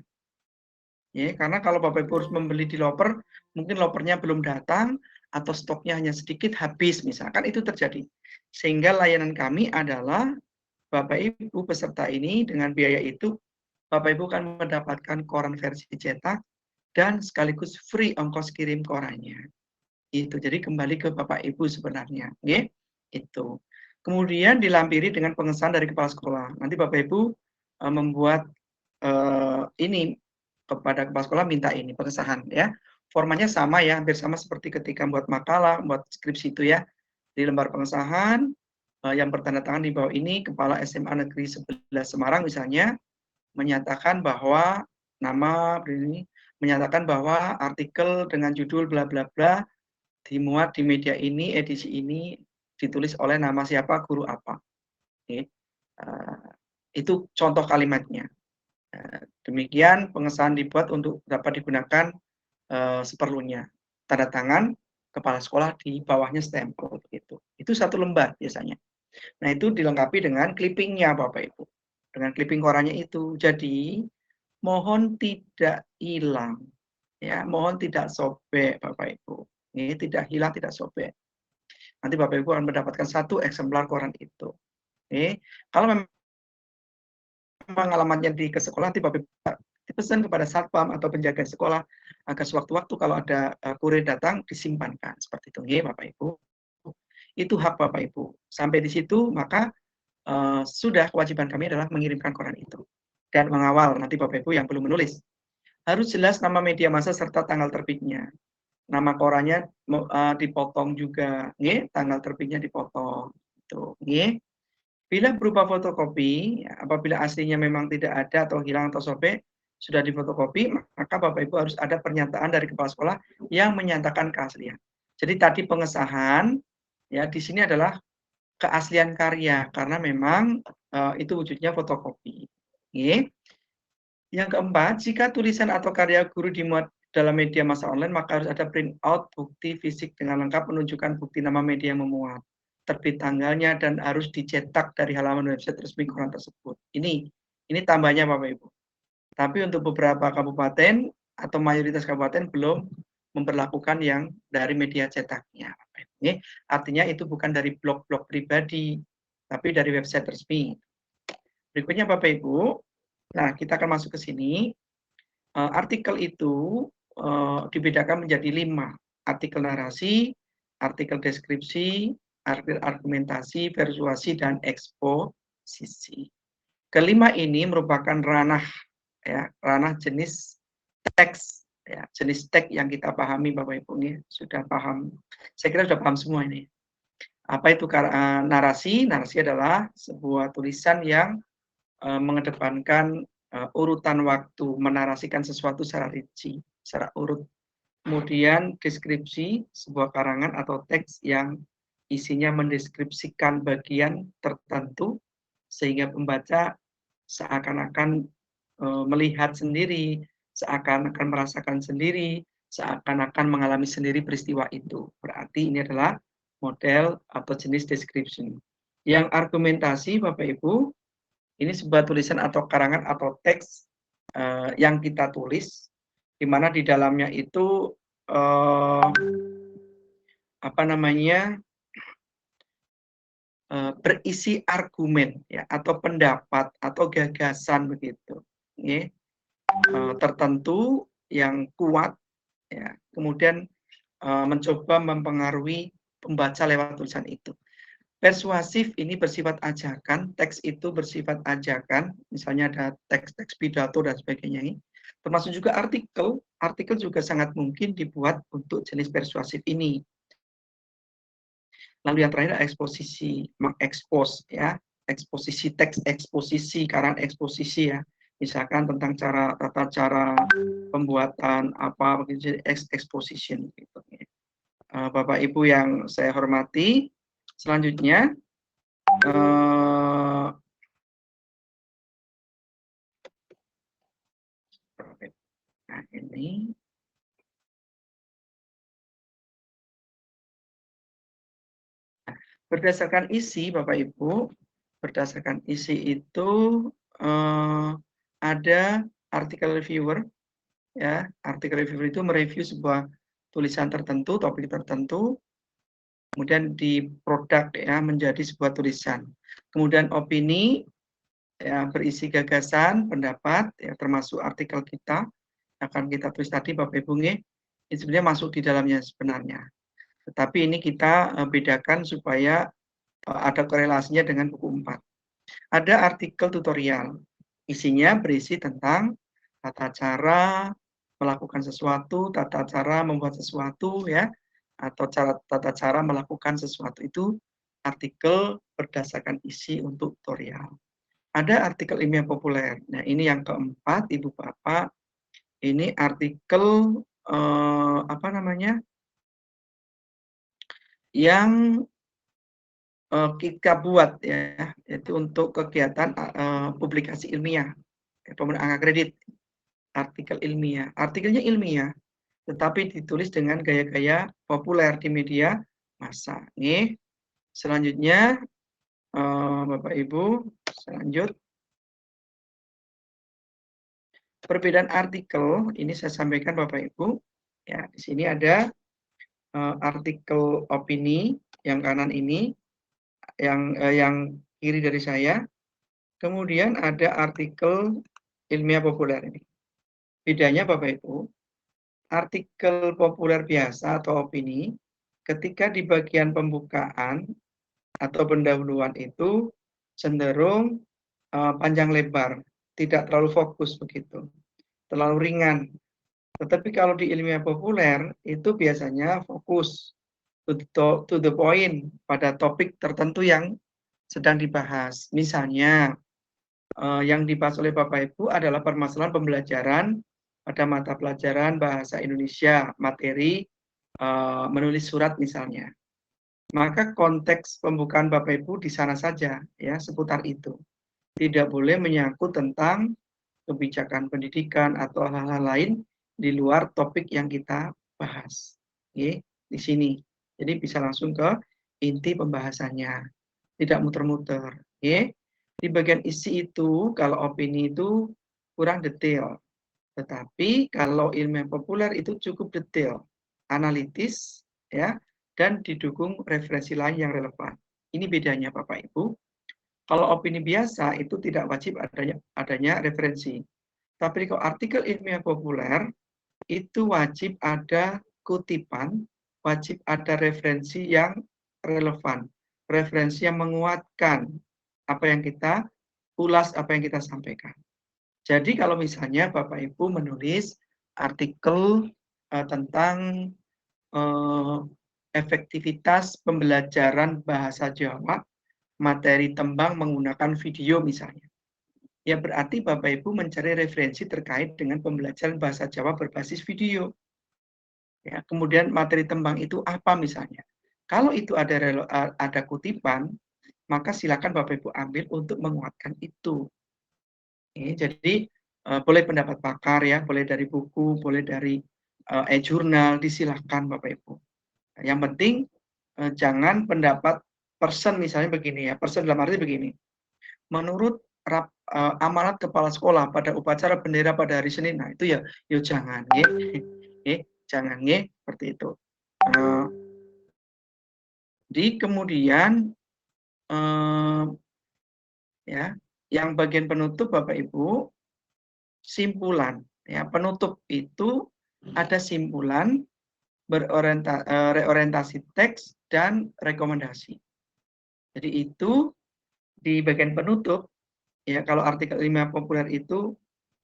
Ya, karena kalau Bapak Ibu harus membeli di loper, mungkin lopernya belum datang atau stoknya hanya sedikit habis misalkan itu terjadi. Sehingga layanan kami adalah Bapak Ibu peserta ini dengan biaya itu Bapak Ibu akan mendapatkan koran versi cetak dan sekaligus free ongkos kirim korannya. Itu jadi kembali ke Bapak Ibu sebenarnya, itu. Kemudian dilampiri dengan pengesahan dari kepala sekolah. Nanti Bapak Ibu membuat ini kepada kepala sekolah minta ini pengesahan ya. Formatnya sama ya, hampir sama seperti ketika membuat makalah, membuat skripsi itu ya. Di lembar pengesahan yang bertanda tangan di bawah ini Kepala SMA Negeri 11 Semarang misalnya menyatakan bahwa menyatakan bahwa artikel dengan judul bla bla bla dimuat di media ini, edisi ini, ditulis oleh nama siapa, guru apa. Itu contoh kalimatnya. Demikian pengesahan dibuat untuk dapat digunakan seperlunya. Tanda tangan kepala sekolah di bawahnya stempel. Itu satu lembar biasanya. Nah itu dilengkapi dengan clippingnya Bapak Ibu. Dengan clipping korannya itu. Jadi mohon tidak hilang. Ya, mohon tidak sobek Bapak Ibu. Ini tidak hilang, tidak sobek. Nanti Bapak Ibu akan mendapatkan 1 eksemplar koran itu. Oke. Kalau memang alamatnya ke sekolah, nanti Bapak Ibu dipesan kepada satpam atau penjaga sekolah agar sewaktu-waktu kalau ada kurir datang disimpankan seperti itu. Nggih, Bapak Ibu. Itu hak Bapak Ibu. Sampai di situ maka sudah kewajiban kami adalah mengirimkan koran itu dan mengawal nanti Bapak Ibu yang belum menulis. Harus jelas nama media massa serta tanggal terbitnya. Nama korannya dipotong juga, nggih, tanggal terbitnya dipotong. Itu, nggih. Bila berupa fotokopi, apabila aslinya memang tidak ada atau hilang atau sobek, sudah difotokopi, maka Bapak Ibu harus ada pernyataan dari kepala sekolah yang menyatakan keaslian. Jadi tadi pengesahan, ya di sini adalah keaslian karya karena memang itu wujudnya fotokopi. Oke. Yang keempat, jika tulisan atau karya guru dimuat dalam media massa online, maka harus ada print out bukti fisik dengan lengkap menunjukkan bukti nama media yang memuat, terbit tanggalnya, dan harus dicetak dari halaman website resmi koran tersebut. Ini tambahnya Bapak Ibu. Tapi untuk beberapa kabupaten atau mayoritas kabupaten belum memperlakukan yang dari media cetaknya. Ini artinya itu bukan dari blog-blog pribadi, tapi dari website resmi. Berikutnya Bapak Ibu, nah kita akan masuk ke sini. Artikel itu dibedakan menjadi 5. Artikel narasi, artikel deskripsi, artikel argumentasi, persuasi, dan eksposisi. Kelima ini merupakan ranah jenis teks, ya, jenis teks yang kita pahami Bapak Ibu ini sudah paham. Saya kira sudah paham semua ini. Apa itu narasi? Narasi adalah sebuah tulisan yang mengedepankan urutan waktu, menarasikan sesuatu secara rinci, secara urut. Kemudian deskripsi, sebuah karangan atau teks yang isinya mendeskripsikan bagian tertentu sehingga pembaca seakan-akan melihat sendiri, seakan-akan merasakan sendiri, seakan-akan mengalami sendiri peristiwa itu. Berarti ini adalah model atau jenis description. Yang argumentasi Bapak Ibu, ini sebuah tulisan atau karangan atau teks yang kita tulis, di mana di dalamnya itu berisi argumen ya atau pendapat atau gagasan begitu, ya, tertentu yang kuat, ya, kemudian mencoba mempengaruhi pembaca lewat tulisan itu. Persuasif ini bersifat ajakan, teks itu bersifat ajakan, misalnya ada teks-teks pidato dan sebagainya ini. Termasuk juga artikel juga sangat mungkin dibuat untuk jenis persuasif ini. Lalu yang terakhir eksposisi, mengekspos ya, eksposisi teks, eksposisi, karangan eksposisi ya. Misalkan tentang tata cara pembuatan apa begitu, exposition gitu. Bapak Ibu yang saya hormati, selanjutnya nah ini berdasarkan isi Bapak Ibu, berdasarkan isi itu ada artikel reviewer ya, artikel reviewer itu mereview sebuah tulisan tertentu, topik tertentu, kemudian diproduk ya menjadi sebuah tulisan. Kemudian opini ya berisi gagasan, pendapat ya termasuk artikel kita akan kita tulis tadi Bapak Ibu ini sebenarnya masuk di dalamnya sebenarnya. Tetapi ini kita bedakan supaya ada korelasinya dengan buku 4. Ada artikel tutorial, isinya berisi tentang tata cara melakukan sesuatu, tata cara membuat sesuatu ya, atau tata cara melakukan sesuatu itu artikel berdasarkan isi untuk tutorial. Ada artikel ilmiah populer. Nah, ini yang keempat, Ibu Bapak. Ini artikel yang kita buat ya, itu untuk kegiatan publikasi ilmiah, pemberian angka kredit, artikel ilmiah. Artikelnya ilmiah, tetapi ditulis dengan gaya-gaya populer di media massa. Nih, selanjutnya Bapak Ibu, selanjut. Perbedaan artikel ini saya sampaikan Bapak Ibu. Ya, di sini ada artikel opini, yang kanan ini, yang kiri dari saya. Kemudian ada artikel ilmiah populer ini. Bedanya Bapak Ibu, artikel populer biasa atau opini, ketika di bagian pembukaan atau pendahuluan itu cenderung panjang lebar, tidak terlalu fokus begitu, terlalu ringan. Tetapi kalau di ilmiah populer itu biasanya fokus to the point pada topik tertentu yang sedang dibahas. Misalnya yang dibahas oleh Bapak Ibu adalah permasalahan pembelajaran pada mata pelajaran bahasa Indonesia, materi menulis surat misalnya. Maka konteks pembukaan Bapak Ibu di sana saja ya, seputar itu. Tidak boleh menyangkut tentang kebijakan pendidikan atau hal-hal lain di luar topik yang kita bahas. Oke, di sini. Jadi bisa langsung ke inti pembahasannya. Tidak muter-muter. Oke. Di bagian isi itu, kalau opini itu kurang detail. Tetapi kalau ilmiah populer itu cukup detail, analitis, ya, dan didukung referensi lain yang relevan. Ini bedanya Bapak Ibu. Kalau opini biasa itu tidak wajib adanya referensi. Tapi kalau artikel ilmiah populer itu wajib ada kutipan, wajib ada referensi yang relevan, referensi yang menguatkan apa yang kita ulas, apa yang kita sampaikan. Jadi kalau misalnya Bapak Ibu menulis artikel tentang efektivitas pembelajaran bahasa Jawa, materi tembang menggunakan video misalnya, ya berarti Bapak Ibu mencari referensi terkait dengan pembelajaran bahasa Jawa berbasis video. Ya, kemudian materi tembang itu apa misalnya? Kalau itu ada kutipan, maka silakan Bapak Ibu ambil untuk menguatkan itu. Jadi boleh pendapat pakar ya, boleh dari buku, boleh dari e-jurnal, disilahkan Bapak Ibu. Yang penting jangan pendapat person misalnya begini ya, person dalam arti begini. Menurut amanat kepala sekolah pada upacara bendera pada hari Senin, nah itu ya, jangan ya, jangan ya, seperti itu. Di kemudian ya, yang bagian penutup Bapak Ibu, simpulan ya, penutup itu ada simpulan, reorientasi teks dan rekomendasi. Jadi itu di bagian penutup ya, kalau artikel ilmiah populer itu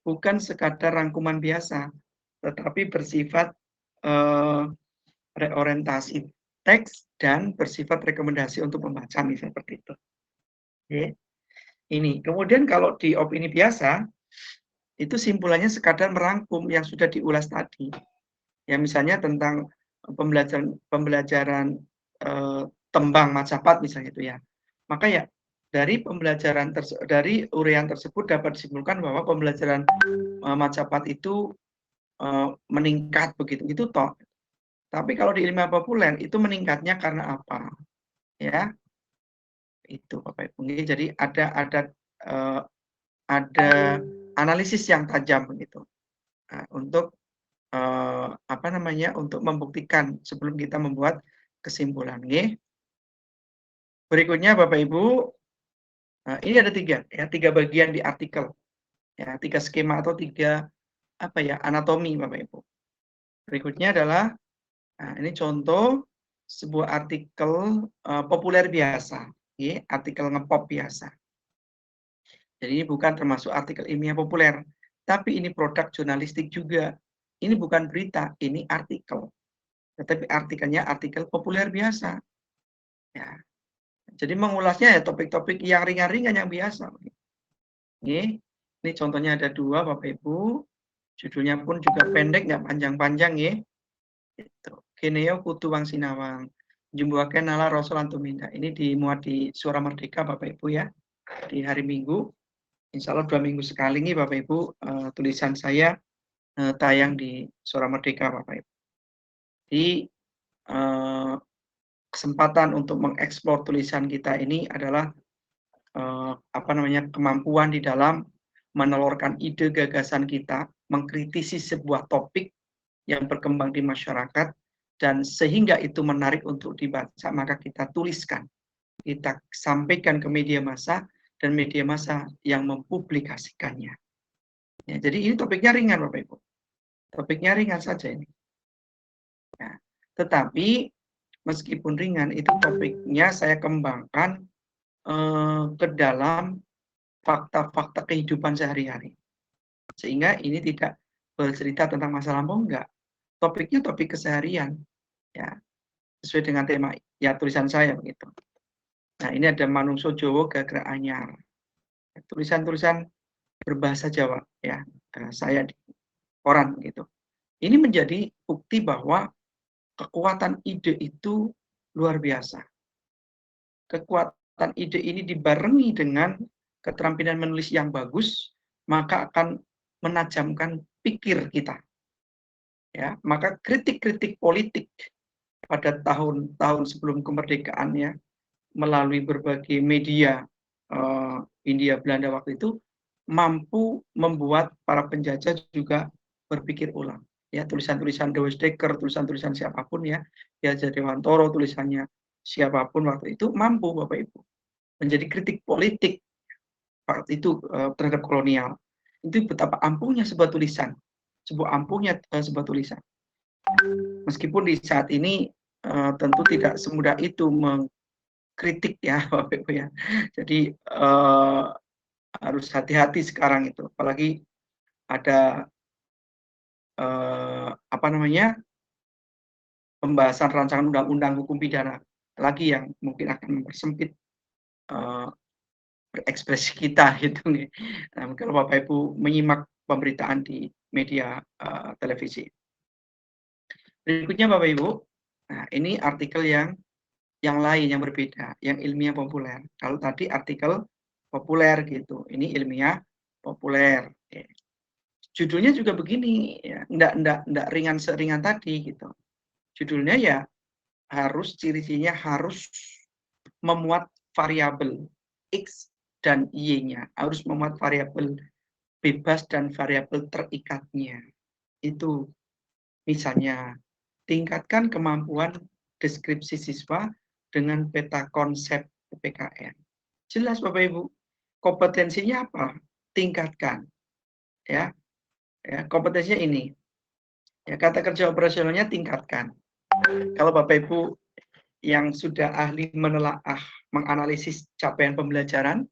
bukan sekadar rangkuman biasa, tetapi bersifat reorientasi teks dan bersifat rekomendasi untuk pembaca misalnya seperti itu. Oke. Ini kemudian kalau di opini biasa itu simpulannya sekadar merangkum yang sudah diulas tadi. Ya misalnya tentang pembelajaran tembang Majapahit misalnya itu ya. Maka ya dari pembelajaran dari uraian tersebut dapat disimpulkan bahwa pembelajaran Majapahit itu meningkat begitu. Itu toh. Tapi kalau di ilmiah populer itu meningkatnya karena apa? Ya. Itu Bapak Ibu. Jadi ada analisis yang tajam begitu. Nah, untuk untuk membuktikan sebelum kita membuat kesimpulan. Berikutnya Bapak Ibu, ini ada tiga bagian di artikel, ya, 3 skema atau 3 anatomi Bapak Ibu. Berikutnya adalah, ini contoh sebuah artikel populer biasa, artikel ngepop biasa. Jadi ini bukan termasuk artikel ilmiah populer, tapi ini produk jurnalistik juga. Ini bukan berita, ini artikel. Tetapi artikelnya artikel populer biasa. Ya. Jadi mengulasnya ya topik-topik yang ringan-ringan yang biasa. Ini contohnya ada 2 Bapak Ibu. Judulnya pun juga pendek, nggak panjang-panjang ya. Geneo Kutu Wang Sinawang. Jumbuake Nala Rasul Antuminda. Ini dimuat di Suara Merdeka Bapak Ibu ya. Di hari Minggu. Insya Allah 2 minggu sekali nih Bapak Ibu tulisan saya tayang di Suara Merdeka Bapak Ibu. Di kesempatan untuk mengeksplor tulisan kita ini adalah kemampuan di dalam menelurkan ide gagasan kita, mengkritisi sebuah topik yang berkembang di masyarakat dan sehingga itu menarik untuk dibaca, maka kita tuliskan, kita sampaikan ke media massa, dan media massa yang mempublikasikannya. Ya, jadi ini topiknya ringan, Bapak Ibu. Topiknya ringan saja ini. Ya, tetapi meskipun ringan, itu topiknya saya kembangkan ke dalam fakta-fakta kehidupan sehari-hari. Sehingga ini tidak bercerita tentang masa lampau, enggak. Topiknya topik keseharian. Ya, sesuai dengan tema ya tulisan saya begitu. Nah, ini ada Manungso Jowo Gagrag Anyar. Tulisan-tulisan berbahasa Jawa ya. Saya di koran gitu. Ini menjadi bukti bahwa kekuatan ide itu luar biasa. Kekuatan ide ini dibarengi dengan keterampilan menulis yang bagus, maka akan menajamkan pikir kita. Ya, maka kritik-kritik politik pada tahun-tahun sebelum kemerdekaan ya, melalui berbagai media Hindia Belanda waktu itu mampu membuat para penjajah juga berpikir ulang. Ya, tulisan-tulisan De Westdekker, tulisan-tulisan siapapun ya, Djajah Dewantoro, tulisannya siapapun waktu itu mampu Bapak Ibu menjadi kritik politik waktu itu terhadap kolonial. Itu betapa ampuhnya sebuah tulisan, sebuah tulisan. Meskipun di saat ini tentu tidak semudah itu mengkritik ya Bapak Ibu ya. Jadi harus hati-hati sekarang itu, apalagi ada pembahasan rancangan undang-undang hukum pidana lagi yang mungkin akan mempersempit berekspresi kita gitu nih. Nah, kalau Bapak Ibu menyimak pemberitaan di media televisi. Berikutnya Bapak Ibu, nah ini artikel yang lain yang berbeda, yang ilmiah populer. Kalau tadi artikel populer gitu, ini ilmiah populer. Judulnya juga begini, ya, enggak ringan seringan tadi gitu. Judulnya ya ciri-cirinya harus memuat variabel X dan Y-nya, harus memuat variabel bebas dan variabel terikatnya. Itu misalnya tingkatkan kemampuan deskripsi siswa dengan peta konsep PPKN. Jelas Bapak Ibu, kompetensinya apa? Tingkatkan. Ya, kompetensinya ini. Ya, kata kerja operasionalnya tingkatkan. Kalau Bapak Ibu yang sudah ahli menelaah, menganalisis capaian pembelajaran,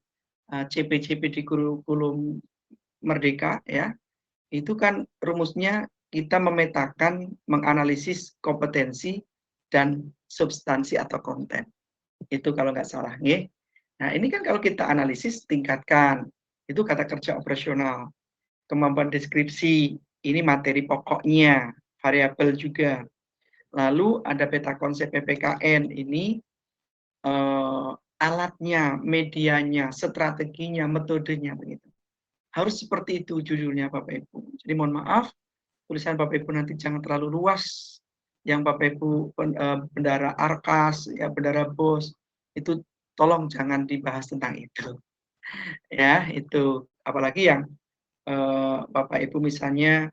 CP-CP di kurikulum Merdeka, ya, itu kan rumusnya kita memetakan, menganalisis kompetensi dan substansi atau konten. Itu kalau nggak salah. Ya. Nah, ini kan kalau kita analisis, tingkatkan. Itu kata kerja operasional. Kemampuan deskripsi, ini materi pokoknya, variabel juga. Lalu ada peta konsep PPKN, ini alatnya, medianya, strateginya, metodenya begitu. Harus seperti itu judulnya Bapak Ibu. Jadi mohon maaf, tulisan Bapak Ibu nanti jangan terlalu luas. Yang Bapak Ibu bendara Arkas, ya bendara BOS, itu tolong jangan dibahas tentang itu. Ya, itu apalagi yang Bapak Ibu misalnya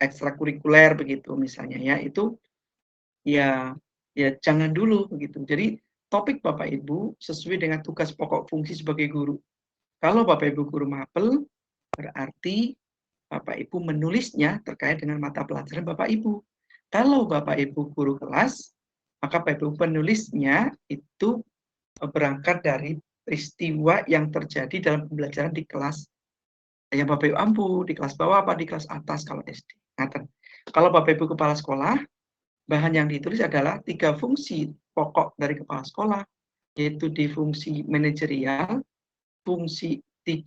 ekstrakurikuler begitu misalnya ya, itu ya jangan dulu begitu. Jadi topik Bapak Ibu sesuai dengan tugas pokok fungsi sebagai guru. Kalau Bapak Ibu guru mapel, berarti Bapak Ibu menulisnya terkait dengan mata pelajaran Bapak Ibu. Kalau Bapak Ibu guru kelas, maka Bapak Ibu penulisnya itu berangkat dari peristiwa yang terjadi dalam pembelajaran di kelas yang Bapak Ibu ampu, di kelas bawah apa di kelas atas kalau SD. Kalau Bapak Ibu kepala sekolah, bahan yang ditulis adalah 3 fungsi pokok dari kepala sekolah, yaitu di fungsi manajerial, fungsi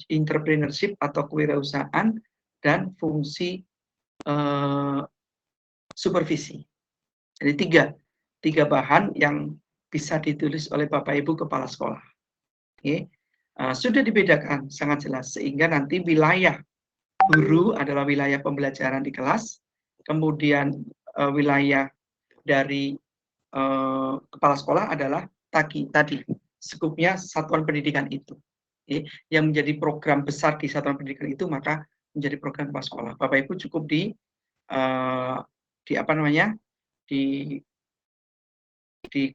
entrepreneurship atau kewirausahaan, dan fungsi supervisi. Jadi tiga bahan yang bisa ditulis oleh Bapak Ibu kepala sekolah. Oke. Sudah dibedakan sangat jelas sehingga nanti wilayah guru adalah wilayah pembelajaran di kelas, kemudian wilayah dari kepala sekolah adalah tadi skupnya satuan pendidikan itu. Yang menjadi program besar di satuan pendidikan itu maka menjadi program kepala sekolah. Bapak Ibu cukup apa namanya, di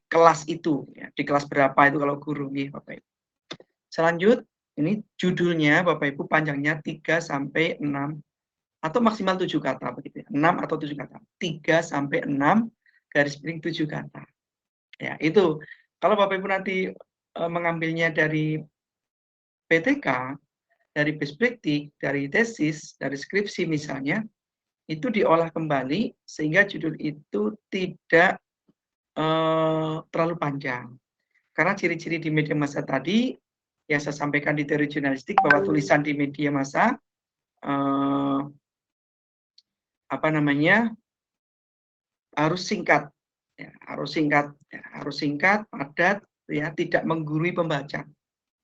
kelas itu, ya, di kelas berapa itu kalau guru nih Bapak Ibu. Selanjut, ini judulnya Bapak Ibu panjangnya 3 sampai 6 atau maksimal 7 kata begitu ya. 6 atau 7 kata. 3 sampai 6 garis miring 7 kata. Ya, itu. Kalau Bapak Ibu nanti mengambilnya dari PTK, dari perspektif, dari tesis, dari skripsi misalnya, itu diolah kembali sehingga judul itu tidak terlalu panjang. Karena ciri-ciri di media massa tadi yang saya sampaikan di teori jurnalistik bahwa tulisan di media massa harus singkat, ya, harus singkat, padat, ya, tidak menggurui pembaca.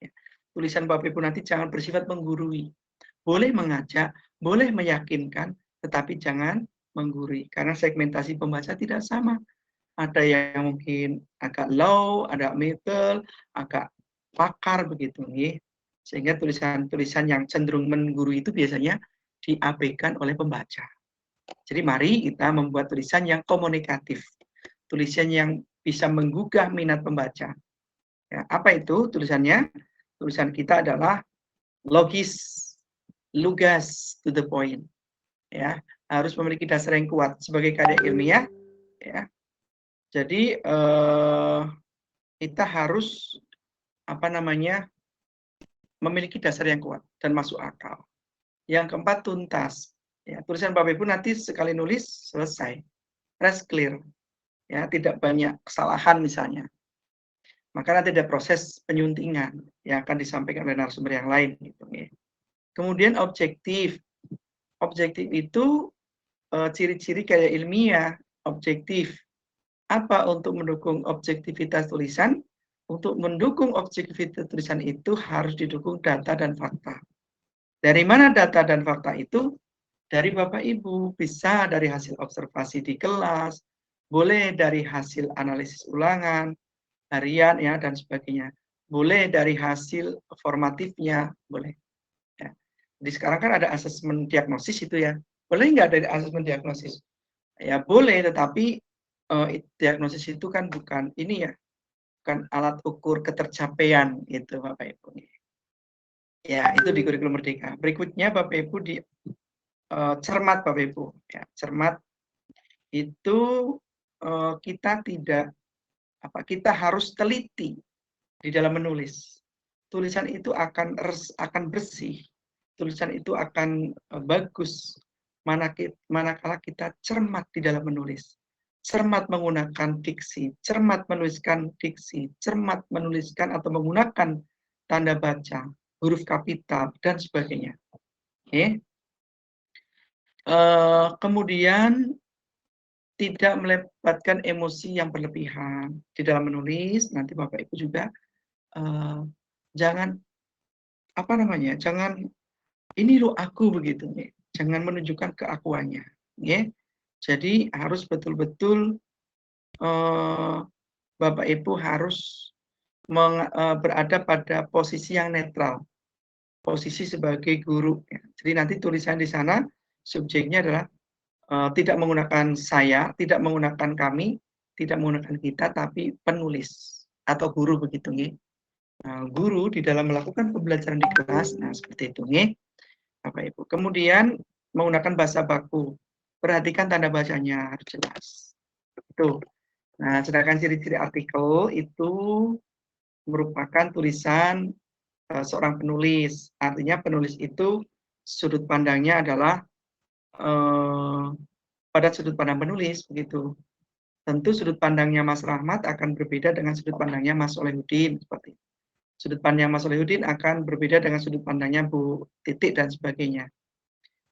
Ya. Tulisan Bapak Ibu nanti jangan bersifat menggurui, boleh mengajak, boleh meyakinkan, tetapi jangan menggurui karena segmentasi pembaca tidak sama. Ada yang mungkin agak low, ada middle, agak pakar begitu nih. Sehingga tulisan-tulisan yang cenderung menggurui itu biasanya diabaikan oleh pembaca. Jadi mari kita membuat tulisan yang komunikatif. Tulisan yang bisa menggugah minat pembaca. Ya, apa itu tulisannya? Tulisan kita adalah logis, lugas, to the point. Ya, harus memiliki dasar yang kuat sebagai karya ilmiah. Ya, jadi kita harus memiliki dasar yang kuat dan masuk akal. Yang keempat, tuntas. Ya, tulisan Bapak Ibu nanti sekali nulis selesai, rest clear. Ya, tidak banyak kesalahan misalnya. Maka nanti ada proses penyuntingan yang akan disampaikan oleh narasumber yang lain. Gitu, ya. Kemudian objektif. Objektif itu ciri-ciri karya ilmiah, objektif. Apa untuk mendukung objektivitas tulisan? Untuk mendukung objektivitas tulisan itu harus didukung data dan fakta. Dari mana data dan fakta itu? Dari Bapak Ibu, bisa dari hasil observasi di kelas, boleh dari hasil analisis ulangan, harian, ya, dan sebagainya. Boleh dari hasil formatifnya, boleh. Ya. Jadi sekarang kan ada asesmen diagnosis itu ya. Boleh nggak dari asesmen diagnosis? Ya boleh, tetapi diagnosis itu kan bukan ini ya, bukan alat ukur ketercapaian itu Bapak Ibu. Ya, itu di kurikulum Merdeka. Berikutnya Bapak Ibu di cermat Bapak Ibu. Ya, cermat itu kita harus teliti di dalam menulis. Tulisan itu akan bersih. Tulisan itu akan bagus manakala kita cermat di dalam menulis. Cermat menggunakan diksi, cermat menuliskan diksi, cermat menuliskan atau menggunakan tanda baca, huruf kapital, dan sebagainya. Oke. Kemudian tidak melibatkan emosi yang berlebihan di dalam menulis. Nanti Bapak Ibu juga jangan jangan ini loh aku begitu, nih. Jangan menunjukkan keakuannya, ya. Jadi harus betul-betul Bapak Ibu harus berada pada posisi yang netral, posisi sebagai guru. Ya. Jadi nanti tulisan di sana subjeknya adalah tidak menggunakan saya, tidak menggunakan kami, tidak menggunakan kita, tapi penulis atau guru begitu, nih. Guru di dalam melakukan pembelajaran di kelas, nah seperti itu, nih. Bapak Ibu. Kemudian menggunakan bahasa baku. Perhatikan tanda bacanya harus jelas. Tuh. Nah, sedangkan ciri-ciri artikel itu merupakan tulisan seorang penulis. Artinya penulis itu sudut pandangnya adalah pada sudut pandang penulis begitu. Tentu sudut pandangnya Mas Rahmat akan berbeda dengan sudut pandangnya Mas Solehudin seperti itu. Sudut pandang Mas Solehudin akan berbeda dengan sudut pandangnya Bu Titik dan sebagainya.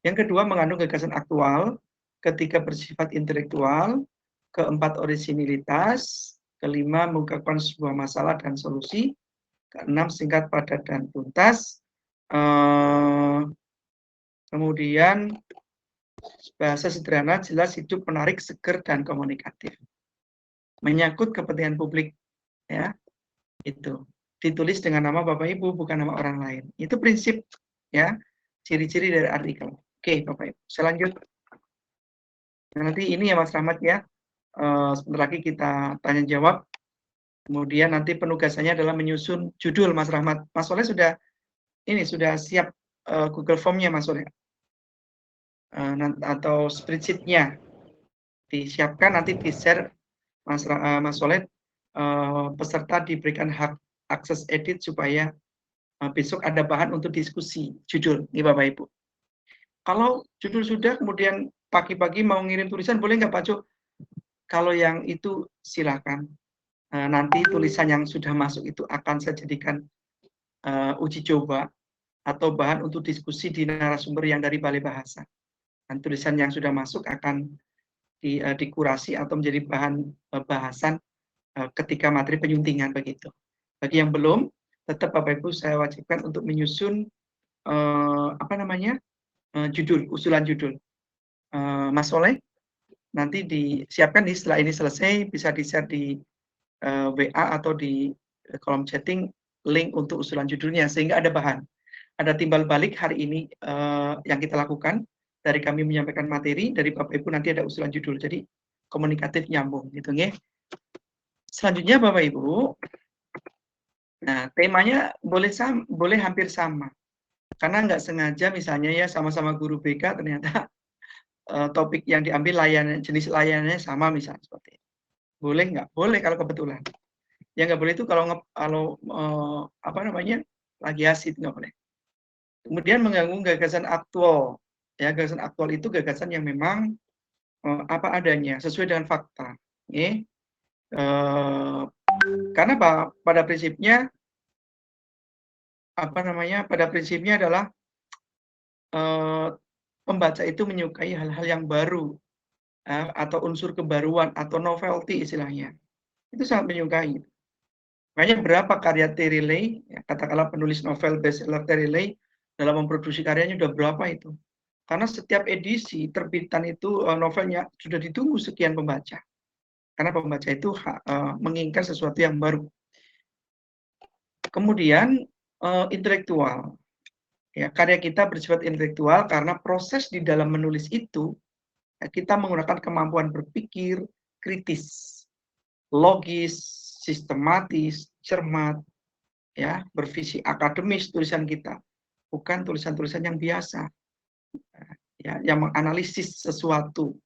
Yang kedua, mengandung gagasan aktual, ketiga bersifat intelektual, keempat orisinilitas, kelima mengungkapkan sebuah masalah dan solusi, keenam singkat, padat, dan tuntas, kemudian bahasa sederhana, jelas, hidup, menarik, seger, dan komunikatif. Menyangkut kepentingan publik, ya, itu ditulis dengan nama Bapak Ibu, bukan nama orang lain. Itu prinsip, ya, ciri-ciri dari artikel. Oke, Bapak Ibu. Selanjutnya. Nah, nanti ini ya Mas Rahmat ya, sebentar lagi kita tanya jawab. Kemudian nanti penugasannya adalah menyusun judul Mas Rahmat. Mas Soleh sudah siap Google Form-nya Mas Soleh, atau spreadsheet-nya disiapkan, nanti di-share Mas Soleh, peserta diberikan hak akses edit supaya besok ada bahan untuk diskusi judul nih Bapak Ibu. Kalau judul sudah, kemudian pagi-pagi mau ngirim tulisan, boleh nggak Pak Cuk? Kalau yang itu silakan. Nanti tulisan yang sudah masuk itu akan saya jadikan uji coba atau bahan untuk diskusi di narasumber yang dari Balai Bahasa. Dan tulisan yang sudah masuk akan dikurasi atau menjadi bahan bahasan ketika materi penyuntingan begitu. Bagi yang belum, tetap Bapak Ibu saya wajibkan untuk menyusun judul, usulan judul. Mas Soleh nanti disiapkan setelah ini selesai, bisa di-share di WA atau di kolom chatting link untuk usulan judulnya, sehingga ada bahan. Ada timbal balik hari ini yang kita lakukan, dari kami menyampaikan materi, dari Bapak Ibu nanti ada usulan judul, jadi komunikatif nyambung gitu ya. Selanjutnya Bapak Ibu, nah temanya boleh hampir sama, karena nggak sengaja misalnya ya sama-sama guru BK ternyata topik yang diambil jenis layanannya sama misalnya seperti itu. Boleh nggak? Boleh kalau kebetulan. Yang nggak boleh itu kalau plagiasi nggak boleh. Kemudian mengganggu gagasan aktual. Ya, gagasan aktual itu gagasan yang memang apa adanya, sesuai dengan fakta. Karena pada prinsipnya adalah pembaca itu menyukai hal-hal yang baru atau unsur kebaruan atau novelty istilahnya. Itu sangat menyukai. Makanya berapa karya Terry Lay, ya, katakanlah penulis novel bestseller Terry Lay, dalam memproduksi karyanya sudah berapa itu. Karena setiap edisi terbitan itu novelnya sudah ditunggu sekian pembaca. Karena pembaca itu menginginkan sesuatu yang baru. Kemudian intelektual. Ya, karya kita bersifat intelektual karena proses di dalam menulis itu kita menggunakan kemampuan berpikir kritis, logis, sistematis, cermat, ya, bervisi akademis tulisan kita, bukan tulisan-tulisan yang biasa, ya, yang menganalisis sesuatu,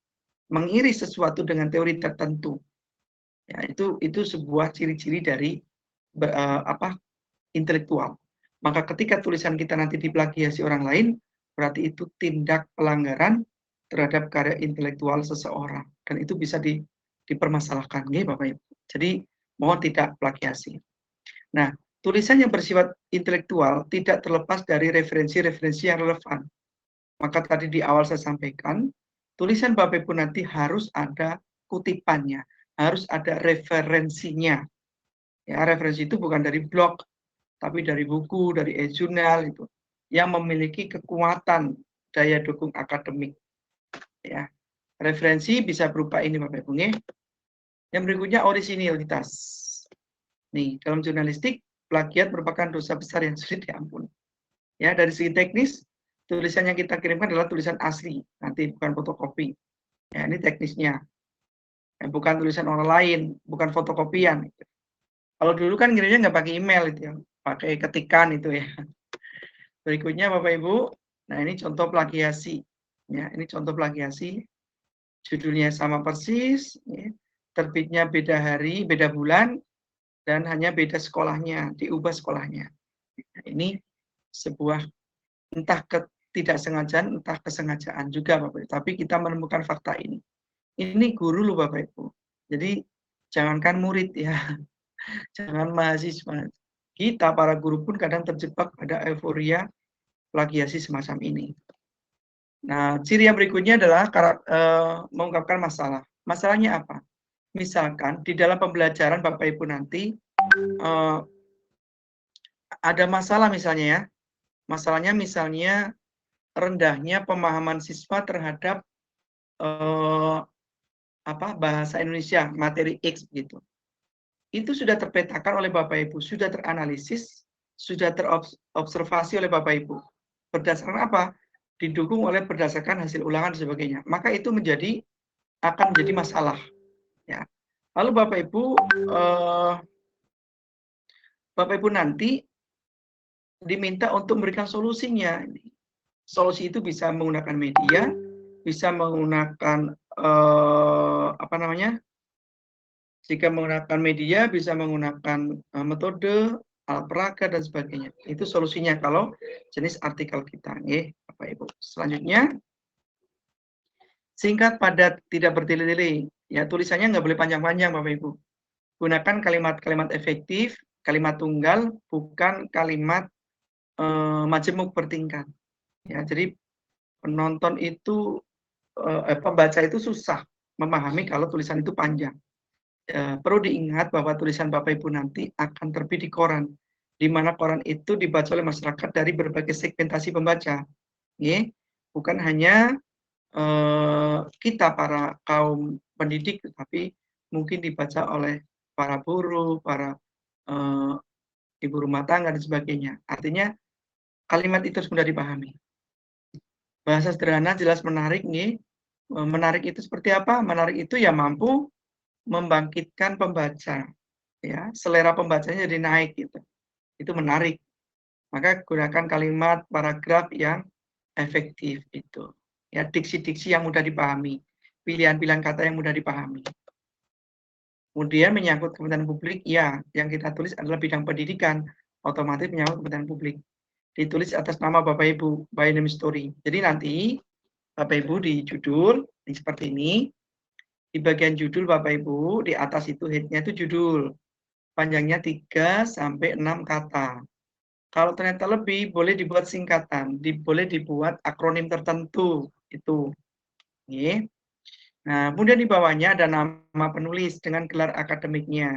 mengiris sesuatu dengan teori tertentu. Ya, itu sebuah ciri-ciri dari intelektual. Maka ketika tulisan kita nanti diplagiasi orang lain, berarti itu tindak pelanggaran terhadap karya intelektual seseorang, dan itu bisa dipermasalahkan, ya Bapak Ibu. Jadi mohon tidak plagiasi. Nah, tulisan yang bersifat intelektual tidak terlepas dari referensi-referensi yang relevan. Maka tadi di awal saya sampaikan, tulisan Bapak Ibu nanti harus ada kutipannya, harus ada referensinya. Ya, referensi itu bukan dari blog, tapi dari buku, dari e-jurnal itu, yang memiliki kekuatan daya dukung akademik. Ya, referensi bisa berupa ini Bapak Ibu. Yang berikutnya orisinilitas. Nih, dalam jurnalistik, plagiat merupakan dosa besar yang sulit diampuni. Ya, dari segi teknis, tulisan yang kita kirimkan adalah tulisan asli, nanti bukan fotokopi. Ya, ini teknisnya. Ya, bukan tulisan orang lain, bukan fotokopian. Kalau dulu kan ngirimnya nggak pakai email itu ya, pakai ketikan itu ya. Berikutnya Bapak Ibu, nah ini contoh plagiasi. Ya, ini contoh plagiasi. Judulnya sama persis, ya. Terbitnya beda hari, beda bulan, dan hanya beda sekolahnya, diubah sekolahnya. Nah, ini sebuah entah ketidaksengajaan, entah kesengajaan juga Bapak Ibu. Tapi kita menemukan fakta ini. Ini guru loh Bapak Ibu. Jadi jangankan murid ya, jangan mahasiswa. Kita para guru pun kadang terjebak pada euforia plagiasi semacam ini. Nah, ciri yang berikutnya adalah mengungkapkan masalah. Masalahnya apa? Misalkan di dalam pembelajaran Bapak Ibu nanti ada masalah misalnya ya. Masalahnya misalnya rendahnya pemahaman siswa terhadap bahasa Indonesia, materi X gitu. Itu sudah terpetakan oleh Bapak Ibu, sudah teranalisis, sudah terobservasi oleh Bapak Ibu. Berdasarkan apa? Didukung oleh berdasarkan hasil ulangan dan sebagainya. Maka itu menjadi akan menjadi masalah. Ya. Lalu Bapak Ibu nanti diminta untuk memberikan solusinya. Solusi itu bisa menggunakan media, bisa menggunakan jika menggunakan media bisa menggunakan metode, alat peraga dan sebagainya. Itu solusinya kalau jenis artikel kita, Bapak Ibu. Selanjutnya, singkat, padat, tidak bertele-tele. Ya, tulisannya nggak boleh panjang-panjang, Bapak Ibu. Gunakan kalimat-kalimat efektif, kalimat tunggal, bukan kalimat majemuk bertingkat. Ya, jadi penonton itu pembaca itu susah memahami kalau tulisan itu panjang. Perlu diingat bahwa tulisan Bapak Ibu nanti akan terbit di koran, di mana koran itu dibaca oleh masyarakat dari berbagai segmentasi pembaca. Bukan hanya kita para kaum pendidik, tetapi mungkin dibaca oleh para buruh, para ibu rumah tangga dan sebagainya. Artinya kalimat itu harus mudah dipahami. Bahasa sederhana, jelas, menarik. Menarik itu seperti apa? Menarik itu ya mampu membangkitkan pembaca, ya, selera pembacanya jadi naik gitu. Itu menarik. Maka gunakan kalimat paragraf yang efektif itu. Ya, diksi-diksi yang mudah dipahami, pilihan-pilihan kata yang mudah dipahami. Kemudian menyangkut kepentingan publik, ya, yang kita tulis adalah bidang pendidikan, otomatis menyangkut kepentingan publik. Ditulis atas nama Bapak Ibu, by name story. Jadi nanti Bapak Ibu di judul ini seperti ini. Di bagian judul Bapak Ibu, di atas itu headnya itu judul. Panjangnya 3 sampai 6 kata. Kalau ternyata lebih, boleh dibuat singkatan, boleh dibuat akronim tertentu. Itu. Nah, kemudian di bawahnya ada nama penulis dengan gelar akademiknya.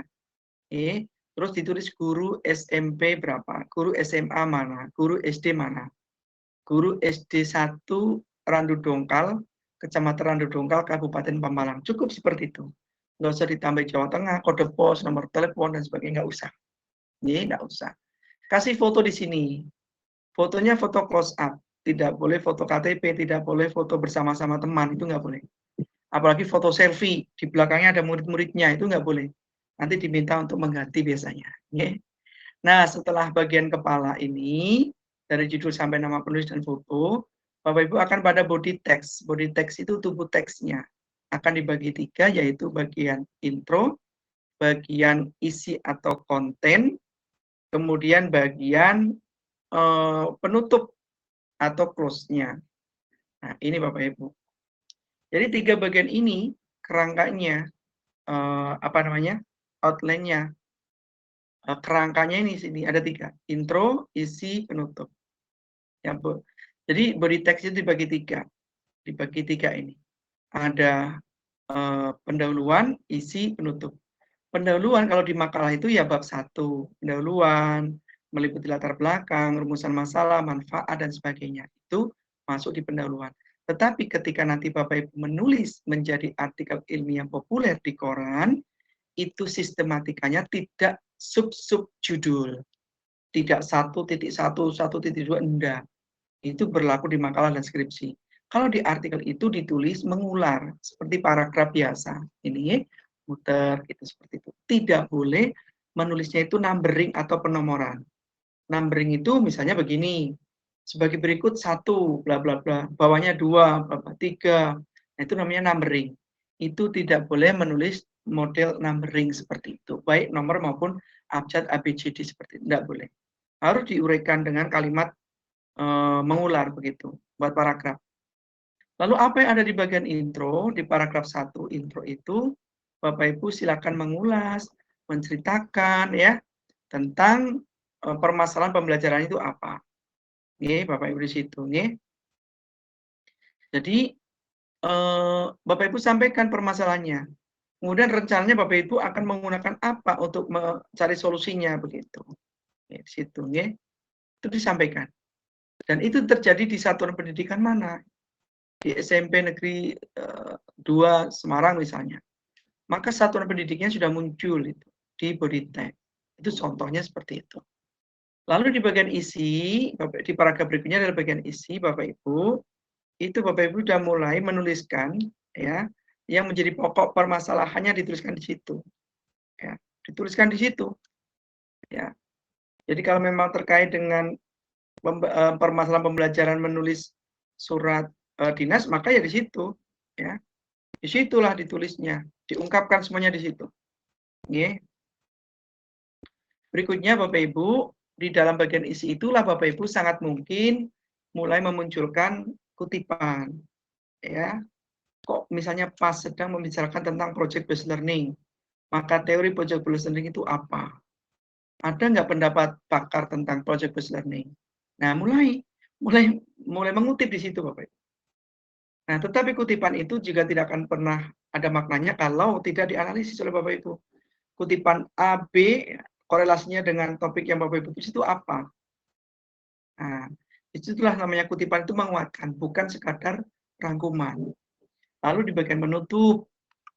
Terus ditulis guru SMP berapa, guru SMA mana, guru SD mana. Guru SD 1 Randu Dongkal, Kecamatan Randu Dongkal, Kabupaten Pemalang. Cukup seperti itu. Nggak usah ditambah Jawa Tengah, kode pos, nomor telepon, dan sebagainya. Nggak usah. Nggak usah. Kasih foto di sini. Fotonya foto close up. Tidak boleh foto KTP, tidak boleh foto bersama-sama teman. Itu nggak boleh. Apalagi foto selfie. Di belakangnya ada murid-muridnya. Itu nggak boleh. Nanti diminta untuk mengganti biasanya. Nah, setelah bagian kepala ini, dari judul sampai nama penulis dan foto, Bapak Ibu akan pada body text. Body text itu tubuh teksnya. Akan dibagi 3, yaitu bagian intro, bagian isi atau konten, kemudian bagian penutup atau close-nya. Nah, ini Bapak Ibu. Jadi 3 bagian ini kerangkanya, outline-nya. Kerangkanya ini sini ada 3, intro, isi, penutup. Ya, Bu. Jadi body text itu dibagi 3. Dibagi 3 ini. Ada pendahuluan, isi, penutup. Pendahuluan kalau di makalah itu ya bab 1. Pendahuluan, meliputi latar belakang, rumusan masalah, manfaat, dan sebagainya. Itu masuk di pendahuluan. Tetapi ketika nanti Bapak Ibu menulis menjadi artikel ilmiah populer di koran, itu sistematikanya tidak sub-sub judul. Tidak 1.1, 1.2, enggak. Itu berlaku di makalah dan skripsi. Kalau di artikel itu ditulis mengular, seperti paragraf biasa. Ini muter, gitu, seperti itu. Tidak boleh menulisnya itu numbering atau penomoran. Numbering itu misalnya begini, sebagai berikut 1, bla bla bla, bawahnya 2, bla bla 3. Nah, itu namanya numbering. Itu tidak boleh menulis model numbering seperti itu, baik nomor maupun abjad ABCD seperti itu, tidak boleh. Harus diuraikan dengan kalimat mengular begitu, buat paragraf. Lalu apa yang ada di bagian intro, di paragraf 1 intro itu, Bapak Ibu silakan mengulas, menceritakan ya tentang permasalahan pembelajaran itu apa. Bapak Ibu di situ. Jadi Bapak Ibu sampaikan permasalahannya. Kemudian rencananya Bapak Ibu akan menggunakan apa untuk mencari solusinya begitu. Di situ, itu disampaikan. Dan itu terjadi di satuan pendidikan mana? Di SMP Negeri 2 Semarang misalnya. Maka satuan pendidiknya sudah muncul itu di body text. Itu contohnya seperti itu. Lalu di bagian isi, di paragraf berikutnya adalah bagian isi, Bapak Ibu. Itu Bapak Ibu sudah mulai menuliskan ya yang menjadi pokok permasalahannya dituliskan di situ. Ya, dituliskan di situ. Ya. Jadi kalau memang terkait dengan permasalahan pembelajaran menulis surat dinas, maka ya di situ. Ya. Disitulah ditulisnya, diungkapkan semuanya di situ. Oke. Berikutnya Bapak Ibu, di dalam bagian isi itulah Bapak Ibu sangat mungkin mulai memunculkan kutipan. Ya, kok misalnya pas sedang membicarakan tentang project based learning, maka teori project based learning itu apa? Ada nggak pendapat pakar tentang project based learning? Nah, mulai mengutip di situ Bapak Ibu. Nah, tetapi kutipan itu juga tidak akan pernah ada maknanya kalau tidak dianalisis oleh Bapak Ibu. Kutipan A, B, korelasinya dengan topik yang Bapak Ibu tulis itu apa? Nah, itulah namanya kutipan itu menguatkan, bukan sekadar rangkuman. Lalu di bagian penutup,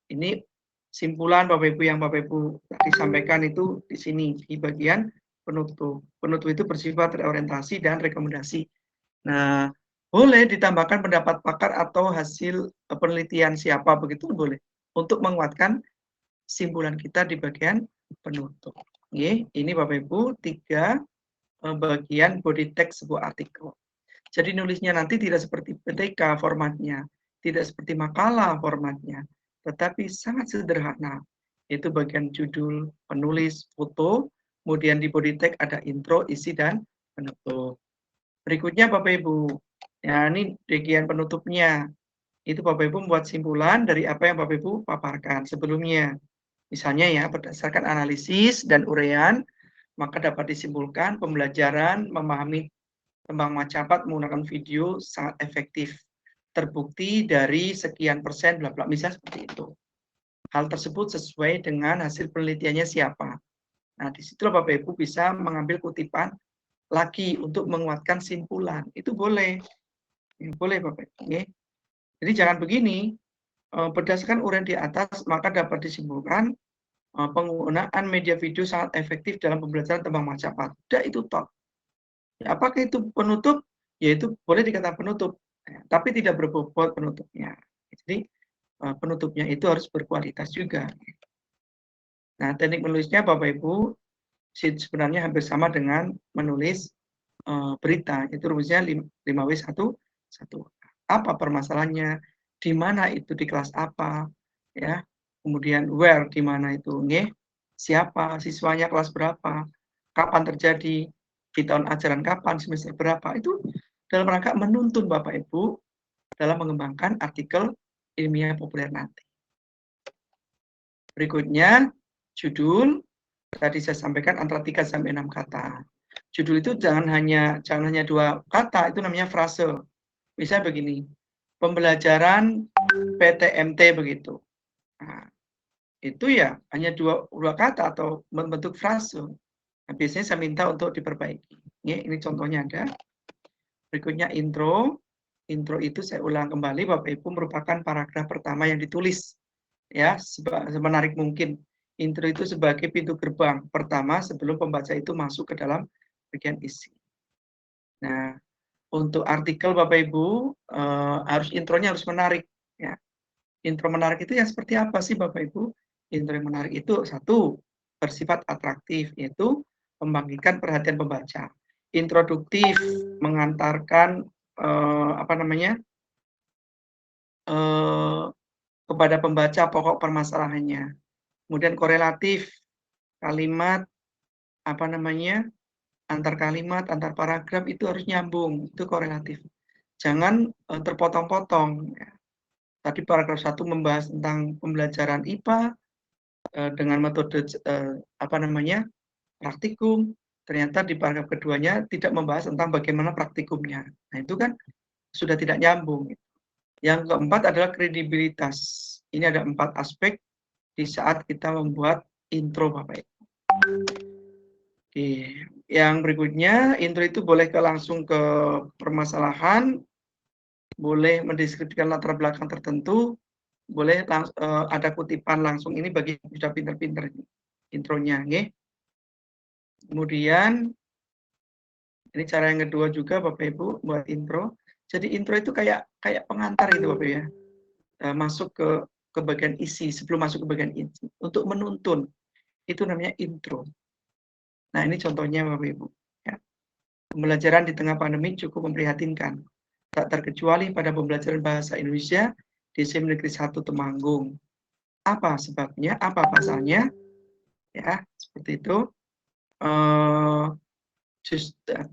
ini simpulan Bapak Ibu yang Bapak Ibu tadi sampaikan itu di sini, di bagian penutup. Penutup itu bersifat reorientasi dan rekomendasi. Nah, boleh ditambahkan pendapat pakar atau hasil penelitian siapa, begitu boleh. Untuk menguatkan simpulan kita di bagian penutup. Ini Bapak Ibu 3 bagian body text sebuah artikel. Jadi nulisnya nanti tidak seperti PTK formatnya, tidak seperti makalah formatnya, tetapi sangat sederhana. Itu bagian judul, penulis, foto, kemudian di body text ada intro, isi, dan penutup. Berikutnya Bapak Ibu, ya ini bagian penutupnya. Itu Bapak Ibu membuat simpulan dari apa yang Bapak Ibu paparkan sebelumnya. Misalnya ya, berdasarkan analisis dan uraian, maka dapat disimpulkan pembelajaran memahami tembang macapat menggunakan video sangat efektif. Terbukti dari sekian persen, bla bla, misalnya seperti itu. Hal tersebut sesuai dengan hasil penelitiannya siapa. Nah, di situ Bapak Ibu bisa mengambil kutipan lagi untuk menguatkan simpulan. Itu boleh. Boleh Bapak Ibu. Jadi jangan begini, berdasarkan uraian di atas, maka dapat disimpulkan penggunaan media video sangat efektif dalam pembelajaran tembang macapat. Tidak itu top. Ya, apakah itu penutup? Ya itu boleh dikatakan penutup, tapi tidak berbobot penutupnya. Jadi penutupnya itu harus berkualitas juga. Nah, teknik menulisnya Bapak Ibu sebenarnya hampir sama dengan menulis berita. Itu rumusnya 5W1. Apa permasalahannya? Di mana itu, di kelas apa? Ya. Kemudian where, di mana itu? Siapa? Siswanya kelas berapa? Kapan terjadi? Di tahun ajaran kapan? Semester berapa? Itu dalam rangka menuntun Bapak Ibu dalam mengembangkan artikel ilmiah populer nanti. Berikutnya, judul. Tadi saya sampaikan antara 3 sampai 6 kata. Judul itu jangan hanya 2 kata, itu namanya frase. Misalnya begini, pembelajaran PTMT begitu. Nah, itu ya hanya dua kata atau membentuk frase. Nah, biasanya saya minta untuk diperbaiki. Ini contohnya ada. Berikutnya intro. Intro itu saya ulang kembali, Bapak Ibu, merupakan paragraf pertama yang ditulis. Ya, semenarik mungkin. Intro itu sebagai pintu gerbang pertama sebelum pembaca itu masuk ke dalam bagian isi. Nah, untuk artikel Bapak Ibu intronya harus menarik. Ya. Intro menarik itu yang seperti apa sih Bapak Ibu? Intro yang menarik itu 1, bersifat atraktif, yaitu membangkitkan perhatian pembaca. Introduktif, mengantarkan kepada pembaca pokok permasalahannya. Kemudian korelatif, kalimat antar kalimat, antar paragraf itu harus nyambung, itu korelatif. Jangan terpotong-potong. Ya. Tadi paragraf 1 membahas tentang pembelajaran IPA dengan metode praktikum. Ternyata di paragraf keduanya tidak membahas tentang bagaimana praktikumnya. Nah, itu kan sudah tidak nyambung. Yang keempat adalah kredibilitas. Ini ada 4 aspek di saat kita membuat intro, Bapak Ibu. Oke. Yang berikutnya, intro itu boleh langsung ke permasalahan, boleh mendeskripsikan latar belakang tertentu, boleh ada kutipan langsung. Ini bagi sudah pinter-pinter intronya. Kemudian, ini cara yang kedua juga Bapak Ibu buat intro. Jadi intro itu kayak pengantar gitu Bapak ya. Masuk ke ke bagian isi, sebelum masuk ke bagian isi, untuk menuntun, itu namanya intro. Nah, ini contohnya Bapak Ibu. Ya. Pembelajaran di tengah pandemi cukup memprihatinkan. Tak terkecuali pada pembelajaran bahasa Indonesia di SIM Negeri 1 Temanggung. Apa sebabnya? Apa pasalnya? Ya, seperti itu.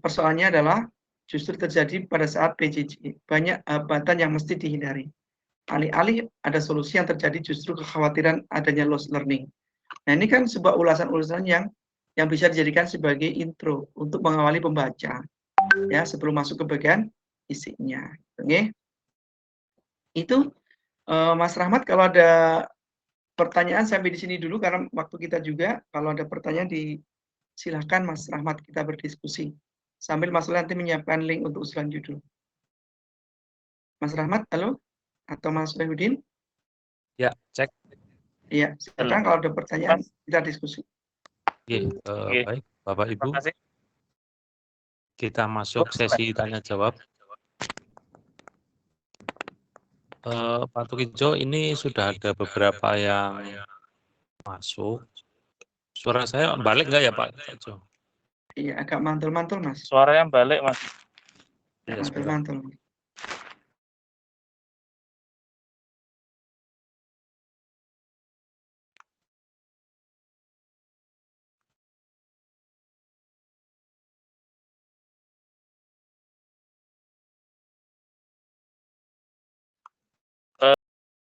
Persoalannya adalah justru terjadi pada saat PJJ. Banyak hambatan yang mesti dihindari. Alih-alih ada solusi yang terjadi justru kekhawatiran adanya lost learning. Nah, ini kan sebuah ulasan-ulasan yang bisa dijadikan sebagai intro untuk mengawali pembaca ya sebelum masuk ke bagian isinya. Oke. Itu Mas Rahmat, kalau ada pertanyaan sampai di sini dulu karena waktu kita juga. Kalau ada pertanyaan silakan Mas Rahmat, kita berdiskusi sambil Mas nanti menyiapkan link untuk usulan judul. Mas Rahmat, halo? Atau Mas Wahudin? Ya, cek. Iya, silakan kalau ada pertanyaan kita diskusi. Baik, Bapak Ibu. Kita masuk sesi tanya jawab. Pak Tukijo, ini sudah ada beberapa yang masuk. Suara saya balik nggak ya Pak Tukijo? Iya, agak mantul-mantul Mas. Suaranya balik Mas. Mantul-mantul.